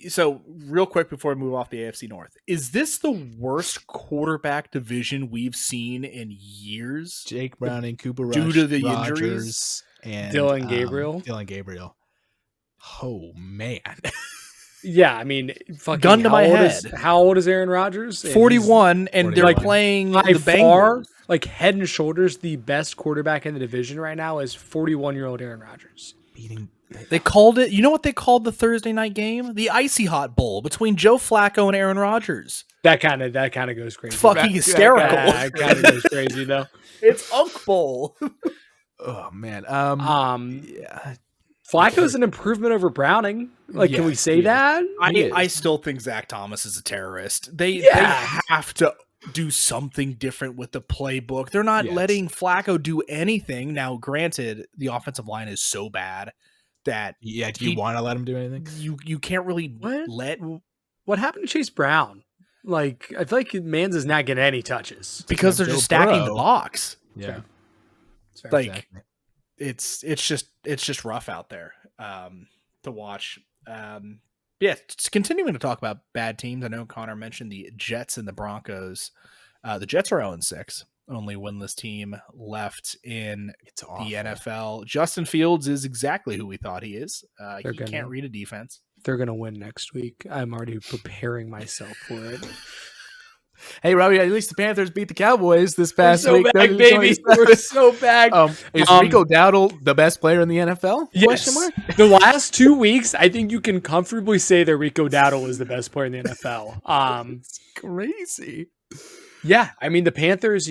So real quick before we move off the AFC North, is this the worst quarterback division we've seen in years? Jake Browning, Cooper Rush, due to the Rodgers, injuries, and Dylan Gabriel. Oh man. Yeah, I mean, fucking gun to my head. How old is Aaron Rodgers? 41, and they're playing the Bengals. Like head and shoulders, the best quarterback in the division right now is 41-year-old Aaron Rodgers. They called it. You know what they called the Thursday night game? The Icy Hot Bowl between Joe Flacco and Aaron Rodgers. That kind of goes crazy. Fucking hysterical. That kind of goes crazy though. It's Unk Bowl. Oh man. Yeah. Flacco's an improvement over Browning. Like, can we say that? I still think Zach Thomas is a terrorist. They have to do something different with the playbook. They're not letting Flacco do anything. Now, granted, the offensive line is so bad that do you want to let him do anything? You can't really let What happened to Chase Brown? Like, I feel like Mans is not getting any touches. Because they're Joe just stacking Burrow. the box. Yeah. Fair. It's fair. Like Exactly. it's just rough out there to watch. Yeah, continuing to talk about bad teams. I know Connor mentioned the Jets and the Broncos. The Jets are 0-6, only winless team left in It's awful. the NFL. Justin Fields is exactly who we thought he is. He gonna- can't read a defense. They're going to win next week. I'm already preparing myself for it. Hey, Robbie, at least the Panthers beat the Cowboys this past We're so week. back, baby. We're so back. Is Rico Dowdle the best player in the NFL? Yes. Question mark? The last 2 weeks, I think you can comfortably say that Rico Dowdle is the best player in the NFL. It's crazy. Yeah, I mean the Panthers.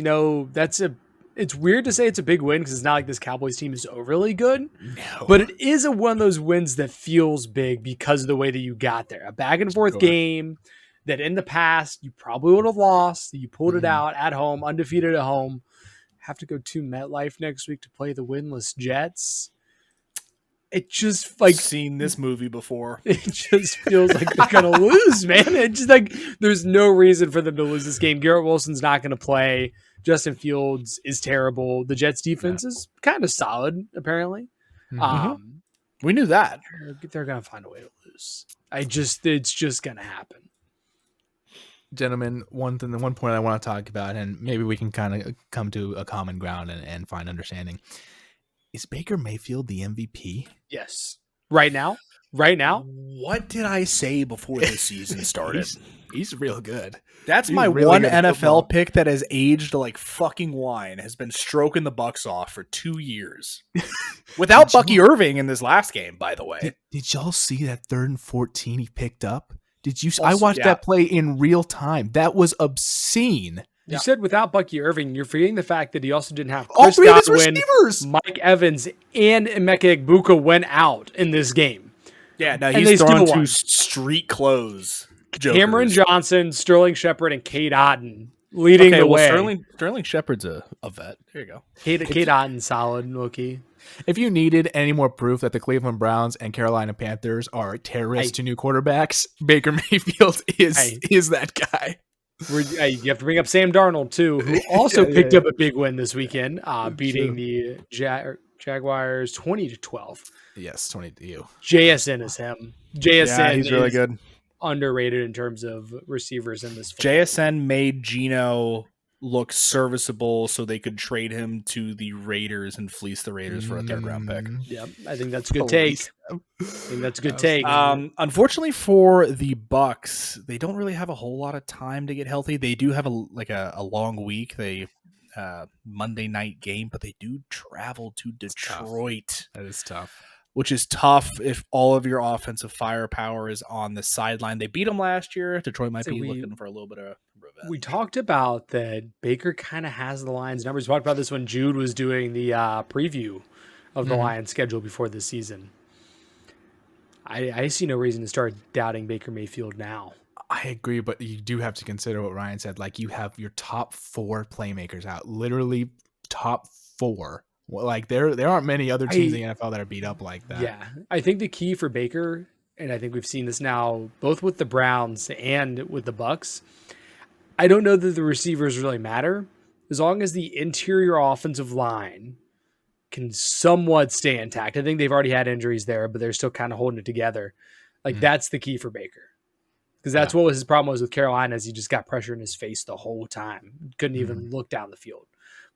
It's weird to say it's a big win because it's not like this Cowboys team is overly good, No. but it is one of those wins that feels big because of the way that you got there. A back and forth Sure. game that in the past you probably would have lost. You pulled it Mhm. out at home, undefeated at home. Have to go to MetLife next week to play the winless Jets. It just like Seen this movie before. it just feels like they're gonna lose, man. It's just like there's no reason for them to lose this game. Garrett Wilson's not gonna play. Justin Fields is terrible. The Jets defense is kind of solid, apparently. Mhm. We knew that. They're gonna find a way to lose. It's just gonna happen. Gentlemen, one point I want to talk about, and maybe we can kind of come to a common ground and find understanding. Is Baker Mayfield the MVP? Yes. Right now? What did I say before this season started? He's real good. That's He's my really one good at NFL football. pick that has aged like fucking wine, has been stroking the Bucks off for 2 years. Without Did you- Bucky Irving in this last game, by the way. Did y'all see that 3rd and 14 he picked up? Did you? Also, I watched yeah. that play in real time. That was obscene. You Yeah. said without Bucky Irving, you're forgetting the fact that he also didn't have All Chris 3 of his Godwin, receivers. Mike Evans, and Emeka Egbuka went out in this game. Yeah, now And they he's still throwing won. two street clothes. Cameron jokers. Johnson, Sterling Shepard, and Kate Otten leading Okay, the well, way. Sterling Shepard's a vet. There you go. Kate Otten, solid, Loki. If you needed any more proof that the Cleveland Browns and Carolina Panthers are terrorists to new quarterbacks, Baker Mayfield is that guy. You have to bring up Sam Darnold too, who also picked up a big win this weekend, beating the Jaguars 20-12. Yes, 20 to you. JSN is him. JSN Yeah, he's really is good. underrated in terms of receivers in this. JSN made Gino look serviceable so they could trade him to the Raiders and fleece the Raiders for a 3rd round pick. Yep, I think that's a good take. Take. Unfortunately for the Bucks, they don't really have a whole lot of time to get healthy. They do have a long week. They Monday night game, but they do travel to Detroit. That is tough. Which is tough if all of your offensive firepower is on the sideline. They beat them last year. Detroit might be looking for a little bit of revenge. We talked about that Baker kind of has the Lions numbers. We talked about this when Jude was doing the preview of the Lions schedule before this season. I see no reason to start doubting Baker Mayfield now. I agree, but you do have to consider what Ryan said. Like, you have your top 4 playmakers out, literally top 4. Like, there aren't many other teams in the NFL that are beat up like that. Yeah, I think the key for Baker, and I think we've seen this now both with the Browns and with the Bucks, I don't know that the receivers really matter as long as the interior offensive line can somewhat stay intact. I think they've already had injuries there, but they're still kind of holding it together. Like, that's the key for Baker. Because that's what his problem was with Carolina, is he just got pressure in his face the whole time. Couldn't even look down the field.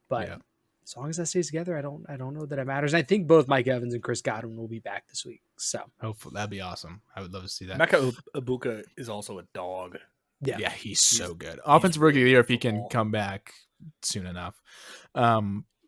But as long as that stays together, I don't know that it matters. And I think both Mike Evans and Chris Godwin will be back this week. So Hopefully, that'd be awesome. I would love to see that. Emeka Egbuka is also a dog. Yeah, he's so good. Offensive rookie of the year if he can come back soon enough.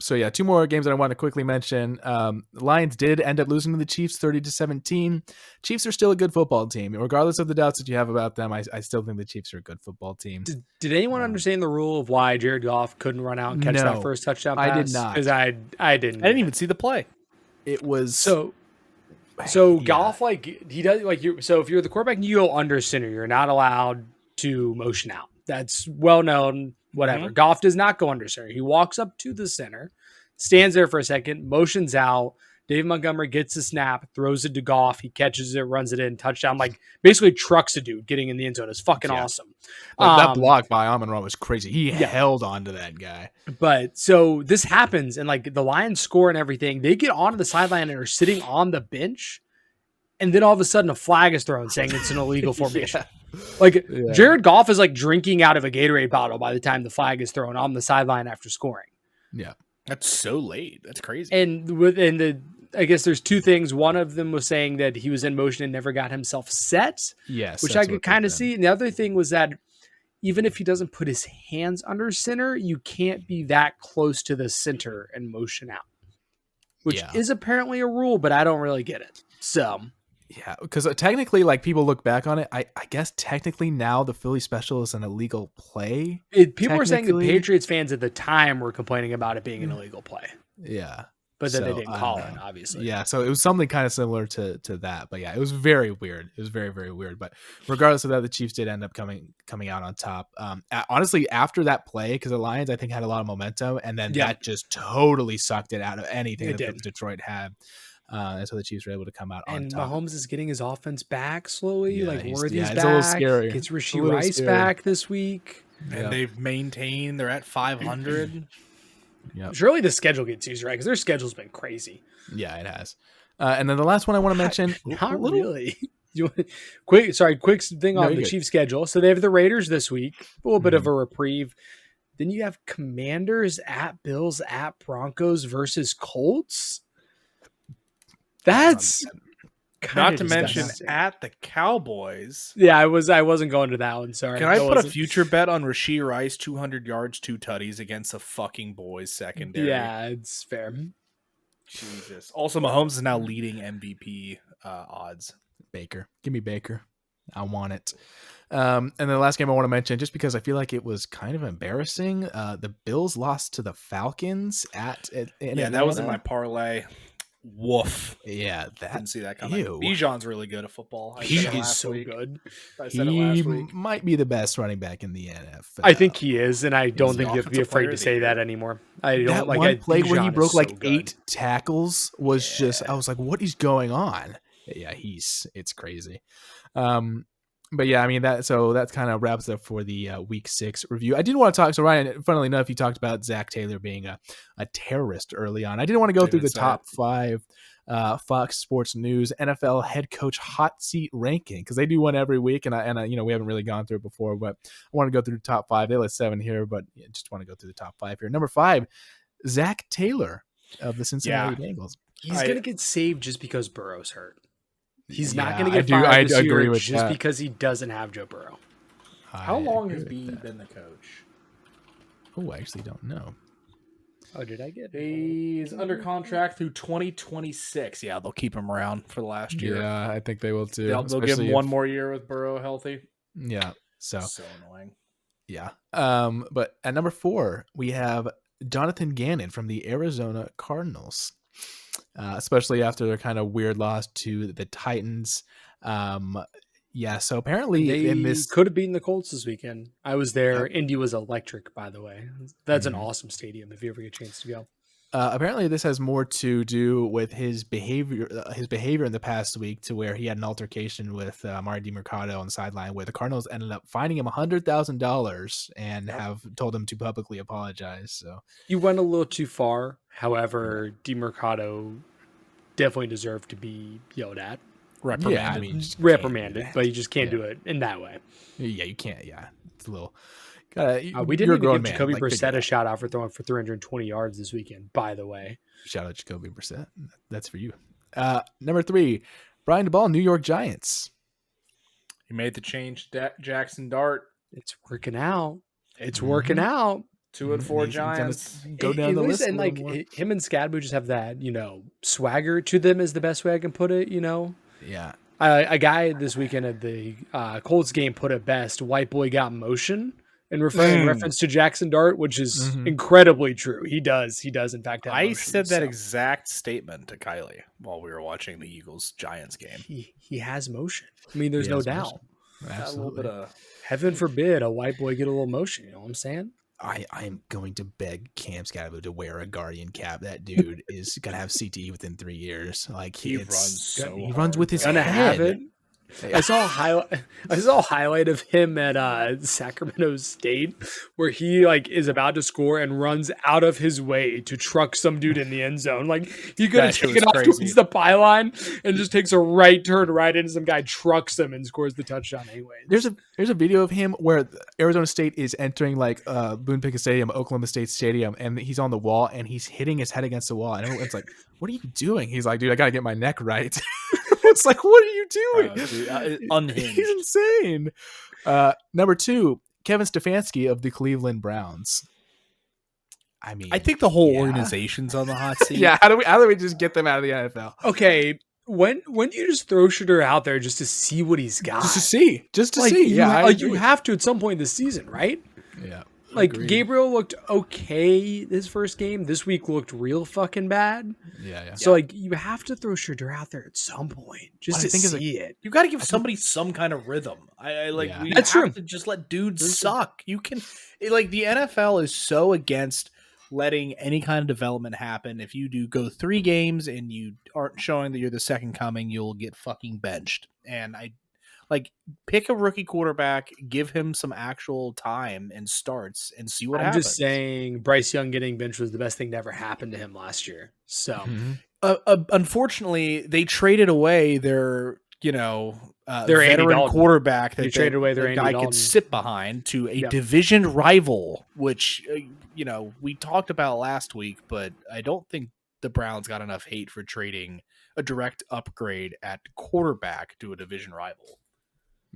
So yeah, 2 more games that I want to quickly mention. The Lions did end up losing to the Chiefs 30-17. Chiefs are still a good football team. Regardless of the doubts that you have about them, I still think the Chiefs are a good football team. Did anyone understand the rule of why Jared Goff couldn't run out and catch that first touchdown pass? I did not. Because I didn't. I didn't even see the play. It was So Goff, like, he does, like, so if you're the quarterback and you go under center, you're not allowed to motion out. That's well known. Whatever. Goff does not go under center. He walks up to the center, stands there for a second, motions out, Dave Montgomery gets the snap, throws it to Goff. He catches it, runs it in, touchdown. Like basically trucks a dude getting in the end zone. It's fucking awesome. That block by Amon-Ra was crazy. He Yeah. held on to that guy. But so this happens, and like the Lions score and everything. They get onto the sideline and are sitting on the bench. And then all of a sudden a flag is thrown saying it's an illegal formation. Like Jared Goff is like drinking out of a Gatorade bottle by the time the flag is thrown on the sideline after scoring. Yeah. That's so late. That's crazy. And I guess there's two things. One of them was saying that he was in motion and never got himself set. Yes. Which I could kind of see. And the other thing was that even if he doesn't put his hands under center, you can't be that close to the center and motion out. Which is apparently a rule, but I don't really get it. So yeah, because technically, like people look back on it, I guess technically now the Philly special is an illegal play. People were saying the Patriots fans at the time were complaining about it being an illegal play. Yeah. But then they didn't call it, obviously. Yeah, so it was something kind of similar to that. But yeah, it was very weird. It was very, very weird. But regardless of that, the Chiefs did end up coming out on top. Honestly, after that play, because the Lions, I think, had a lot of momentum, and then that just totally sucked it out of anything that Detroit had. And so the Chiefs were able to come out on top. And Mahomes is getting his offense back slowly. Yeah, like Worthy's back. It's a little scary. Gets Rashee Rice back this week. And they've maintained. They're at 500. Surely the schedule gets easier, right? Because their schedule's been crazy. Yeah, it has. And then the last one I want to mention. Not really. Quick thing on the Chiefs schedule. So they have the Raiders this week. A little bit of a reprieve. Then you have Commanders at Bills at Broncos versus Colts. That's not to mention at the Cowboys. Yeah, I wasn't going to that one. Sorry. Can I put a future bet on Rashee Rice 200 yards, 2 tutties against the fucking boys secondary? Yeah, it's fair. Jesus. Also, Mahomes is now leading MVP odds. Baker, give me Baker. I want it. And the last game I want to mention, just because I feel like it was kind of embarrassing, the Bills lost to the Falcons at that was in my parlay. Woof. Yeah, didn't see that coming. Bijan's really good at football. He is so good. I said it last week. Might be the best running back in the NFL. I think he is, and I don't think you have to be afraid to say that anymore. That one play where he broke like 8 tackles was just, I was like, what is going on? Yeah, it's crazy. But yeah, I mean that kind of wraps up for the week 6 review. I did want to talk. So Ryan, funnily enough, you talked about Zach Taylor being a terrorist early on. I didn't want to go through the top 5 Fox Sports News NFL head coach hot seat ranking because they do one every week, and I we haven't really gone through it before, but I want to go through the top 5. They list 7 here, but just want to go through the top 5 here. Number 5, Zach Taylor of the Cincinnati Bengals. He's gonna get saved just because Burrow's hurt. He's not going to get fired this year just because he doesn't have Joe Burrow. How long has he been the coach? Oh, I actually don't know. Oh, did I get it? He's under contract through 2026. Yeah, they'll keep him around for the last year. Yeah, I think they will too. They'll give him one more year with Burrow healthy. Yeah, so annoying. Yeah, but at number 4, we have Jonathan Gannon from the Arizona Cardinals. Especially after their kind of weird loss to the Titans. So apparently they could have beaten the Colts this weekend. I was there. Indy was electric, by the way. That's an awesome stadium if you ever get a chance to go. Apparently this has more to do with his behavior in the past week, to where he had an altercation with Amari DiMercado on the sideline, where the Cardinals ended up fining him $100,000 and have told him to publicly apologize. So you went a little too far. However, DiMercado definitely deserved to be yelled at. Reprimanded, but you just can't do it in that way. Yeah, you can't. Yeah, it's a little. We didn't even give Jacoby Brissett a shout out for throwing for 320 yards this weekend, by the way. Shout out Jacoby Brissett. That's for you. Number 3, Brian DeBall, New York Giants. He made the change. Jackson Dart. It's working out. It's working out. 2 and 4 Giants. Go down the list. And like him and Scadboo just have that, swagger to them is the best way I can put it, Yeah. A guy this weekend at the Colts game put it best. White boy got motion. In reference to Jackson Dart, which is incredibly true. He does in fact have motion. I said that exact statement to Kylie while we were watching the Eagles-Giants game. He has motion. I mean, there's no doubt. Absolutely. Heaven forbid a white boy get a little motion, you know what I'm saying? I'm going to beg Cam Scavo to wear a Guardian cap. That dude is gonna have CTE within 3 years. Like He runs so he runs with his Gonna have head. it. I saw a highlight of him at Sacramento State where he like is about to score and runs out of his way to truck some dude in the end zone. Like he could have That shit taken was off crazy. towards the pylon and just takes a right turn right into some guy, trucks him and scores the touchdown anyway. There's a video of him where Arizona State is entering like Boone Pickens Stadium, Oklahoma State Stadium, and he's on the wall and he's hitting his head against the wall. And everyone's like, "What are you doing?" He's like, "Dude, I gotta get my neck right." It's like, what are you doing? Dude, unhinged. He's insane. Number 2, Kevin Stefanski of the Cleveland Browns. I mean, I think the whole organization's on the hot seat. yeah. How do we just get them out of the NFL? Okay, when do you just throw Shooter out there just to see what he's got? Just to see. You have to at some point this season, right? Yeah. Like Agreed. Gabriel looked okay this first game. This week looked real fucking bad. Yeah. So like you have to throw Shooter out there at some point just to see it. You got to give somebody some kind of rhythm. I like. Yeah. We That's have true. to just let dudes suck. You can, like, the NFL is so against letting any kind of development happen. If you do go 3 games and you aren't showing that you're the second coming, you'll get fucking benched. And I like pick a rookie quarterback, give him some actual time and starts, and see what I'm happens. just saying Bryce Young getting benched was the best thing to ever happen to him last year. So Unfortunately, they traded away their Their Andy veteran Dalton. quarterback They traded away their the Andy guy Dalton. could sit behind to a Yep. division rival, which we talked about last week, but I don't think the Browns got enough hate for trading a direct upgrade at quarterback to a division rival.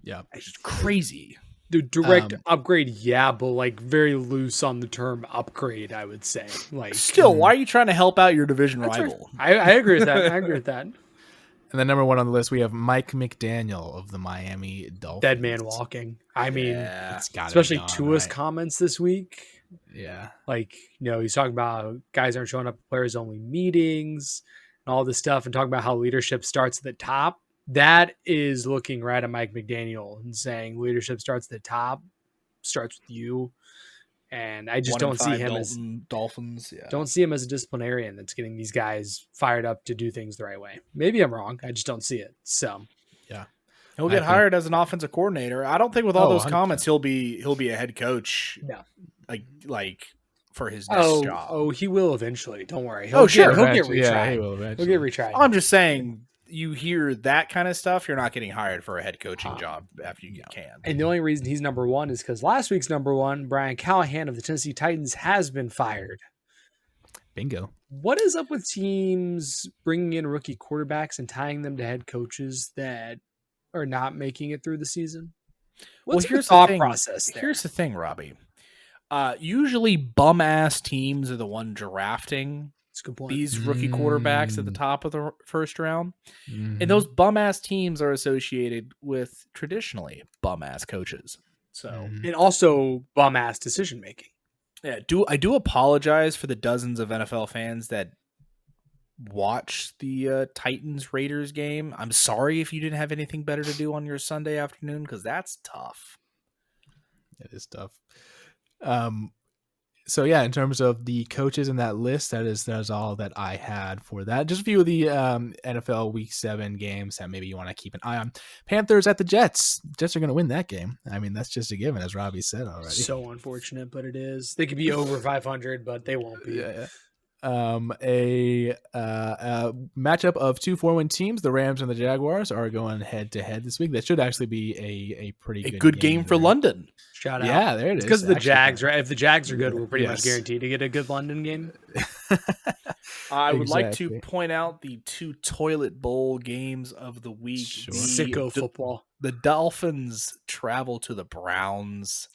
Yeah. It's just crazy. the direct upgrade, yeah, but like very loose on the term upgrade, I would say. Like Still, why are you trying to help out your division That's rival? I agree with that. I agree with that. And then number 1 on the list, we have Mike McDaniel of the Miami Dolphins. Dead man walking. I mean, It's gotta especially be gone, Tua's right? comments this week. Yeah. Like, he's talking about how guys aren't showing up at players only meetings and all this stuff and talking about how leadership starts at the top. That is looking right at Mike McDaniel and saying leadership starts at the top, starts with you. And I just don't see him as Dolphins. Yeah. don't see him as a disciplinarian that's getting these guys fired up to do things the right way. Maybe I'm wrong. I just don't see it. So He'll get hired as an offensive coordinator. I don't think with all those 100%. comments he'll be a head coach. No. Like for his next job. Oh, he will eventually. Don't worry. Oh, sure. He'll get Eventually. retried. Yeah, he will He'll eventually. get retried. I'm just saying, you hear that kind of stuff, you're not getting hired for a head coaching job after you get canned. And the only reason he's number 1 is because last week's number 1, Brian Callahan of the Tennessee Titans, has been fired. Bingo. What is up with teams bringing in rookie quarterbacks and tying them to head coaches that are not making it through the season? What's your thought process there? Here's the thing, Robbie. Usually bum-ass teams are the one drafting That's a good point. these rookie quarterbacks at the top of the first round. Mhm. And those bum-ass teams are associated with traditionally bum-ass coaches. So Mhm. And also bum-ass decision-making. yeah, I do apologize for the dozens of NFL fans that watch the Titans Raiders game. I'm sorry if you didn't have anything better to do on your Sunday afternoon, because that's tough. It is tough. So yeah, in terms of the coaches in that list, that is all that I had for that. Just a few of the NFL Week 7 games that maybe you want to keep an eye on. Panthers at the Jets. Jets are going to win that game. I mean, that's just a given, as Robbie said already. So unfortunate, but it is. They could be over 500, but they won't be. Yeah. A matchup of 2 4-win teams. The Rams and the Jaguars are going head to head this week. That should actually be a pretty Good game for there. London. Shout out. Yeah, there it is. Because of the Actually, Jags, right? If the Jags are good, we're pretty much Yes. guaranteed to get a good London game. I would like to Exactly. point out the 2 toilet bowl games of the week. Sure. Sicko football. The Dolphins travel to the Browns.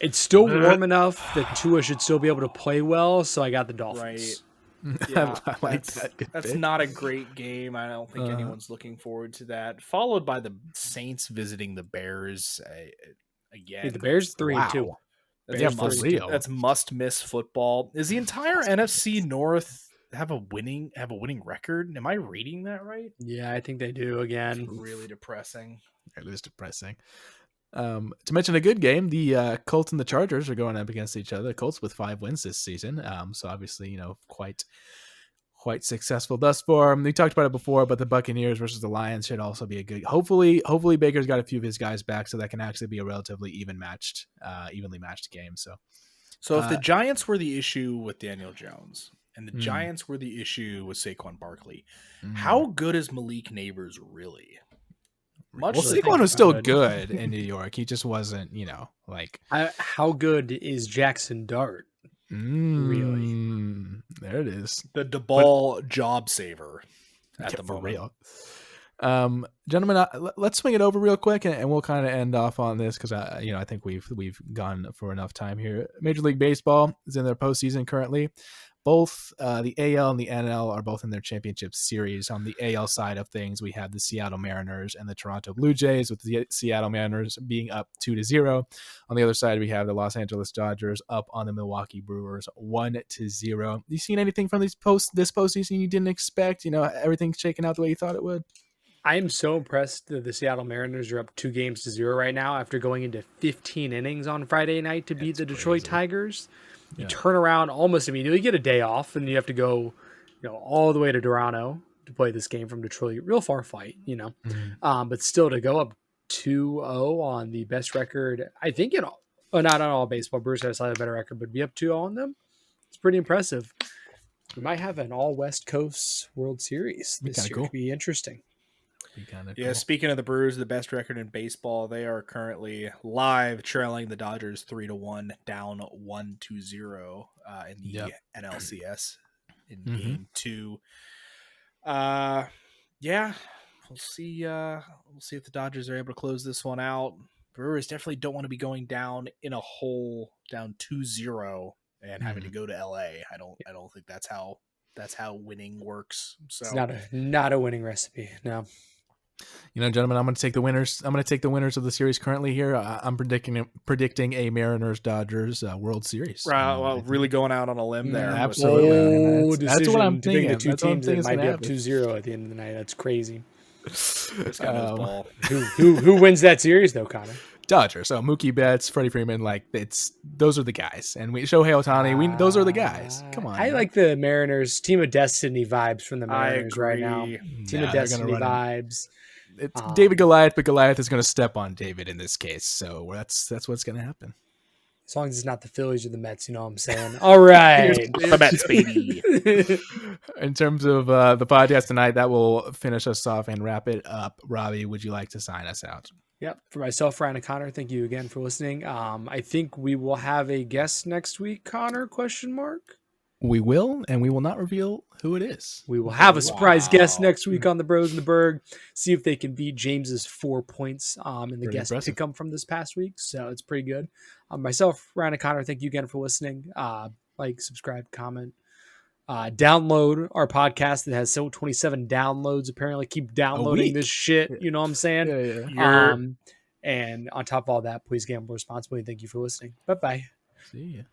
It's still warm enough that Tua should still be able to play well, so I got the Dolphins. Yeah, I like that. Good that's pick. not a great game. I don't think anyone's looking forward to that. Followed by the Saints visiting the Bears again. Hey, the Bears 3-2. That's, Yeah, for real. that's must miss football. Is the entire NFC North have a winning record? Am I reading that right? Yeah, I think they do again. Really depressing. It is depressing. To mention a good game, the Colts and the Chargers are going up against each other. The Colts with 5 wins this season, so obviously quite successful thus far. We talked about it before, but the Buccaneers versus the Lions should also be a good. Hopefully Baker's got a few of his guys back, so that can actually be a relatively evenly matched game. So if the Giants were the issue with Daniel Jones and the Mm. Giants were the issue with Saquon Barkley, Mm. how good is Malik Neighbors really? Well, really think Saquon was about still it. good in New York. He just wasn't, like. How good is Jackson Dart? Really? There it is. The ball job saver at the For moment. real. Gentlemen, let's swing it over real quick, and we'll kind of end off on this because I think we've gone for enough time here. Major League Baseball is in their postseason currently. Both the AL and the NL are both in their championship series. On the AL side of things, we have the Seattle Mariners and the Toronto Blue Jays, with the Seattle Mariners being up 2-0. On the other side, we have the Los Angeles Dodgers up on the Milwaukee Brewers 1-0. You seen anything from this postseason you didn't expect? Everything's shaking out the way you thought it would. I am so impressed that the Seattle Mariners are up 2-0 right now after going into 15 innings on Friday night to beat the Detroit Tigers. You turn around almost immediately, get a day off, and you have to go, all the way to Toronto to play this game from Detroit. Real far fight, but still to go up 2-0 on the best record, I think not on all baseball. Brewers have a slightly better record, but be up 2-0 on them. It's pretty impressive. We might have an all West Coast World Series this year. Cool. It'd be interesting. Yeah, Speaking of the Brewers, the best record in baseball, they are currently live trailing the Dodgers 3-1, down 1-0 in the NLCS in Game 2. Yeah, we'll see. We'll see if the Dodgers are able to close this one out. Brewers definitely don't want to be going down in a hole, down 2-0, and having to go to LA. I don't think that's how winning works. So it's not a winning recipe. No. Gentlemen, I'm going to take the winners. I'm going to take the winners of the series currently here. I'm predicting a Mariners-Dodgers World Series. Well, really going out on a limb there. Absolutely. That's what I'm thinking. The two That's what I'm teams thinking that might be up happen. 2-0 at the end of the night. That's crazy. This guy knows ball. Who wins that series though, Connor? Dodgers. So Mookie Betts, Freddie Freeman, those are the guys, and Shohei Ohtani. Those are the guys. Come on. I like the Mariners. Team of Destiny vibes from the Mariners right now. Team of Destiny vibes. It's David Goliath, but Goliath is going to step on David in this case. So that's what's going to happen. As long as it's not the Phillies or the Mets, you know what I'm saying? All right. The Mets, baby. In terms of the podcast tonight, that will finish us off and wrap it up. Robbie, would you like to sign us out? Yep. For myself, Ryan and Connor, thank you again for listening. I think we will have a guest next week, Connor, ? We will, and we will not reveal who it is. We will have a surprise guest next week on the Bros and the Berg. See if they can beat James's 4 points in the guest pick-em from this past week. So it's pretty good. Myself, Ryan and Connor, thank you again for listening. Like, subscribe, comment. Download our podcast that has 27 downloads. Apparently, keep downloading this shit. You know what I'm saying? Yeah. And on top of all that, please gamble responsibly. Thank you for listening. Bye-bye. See ya.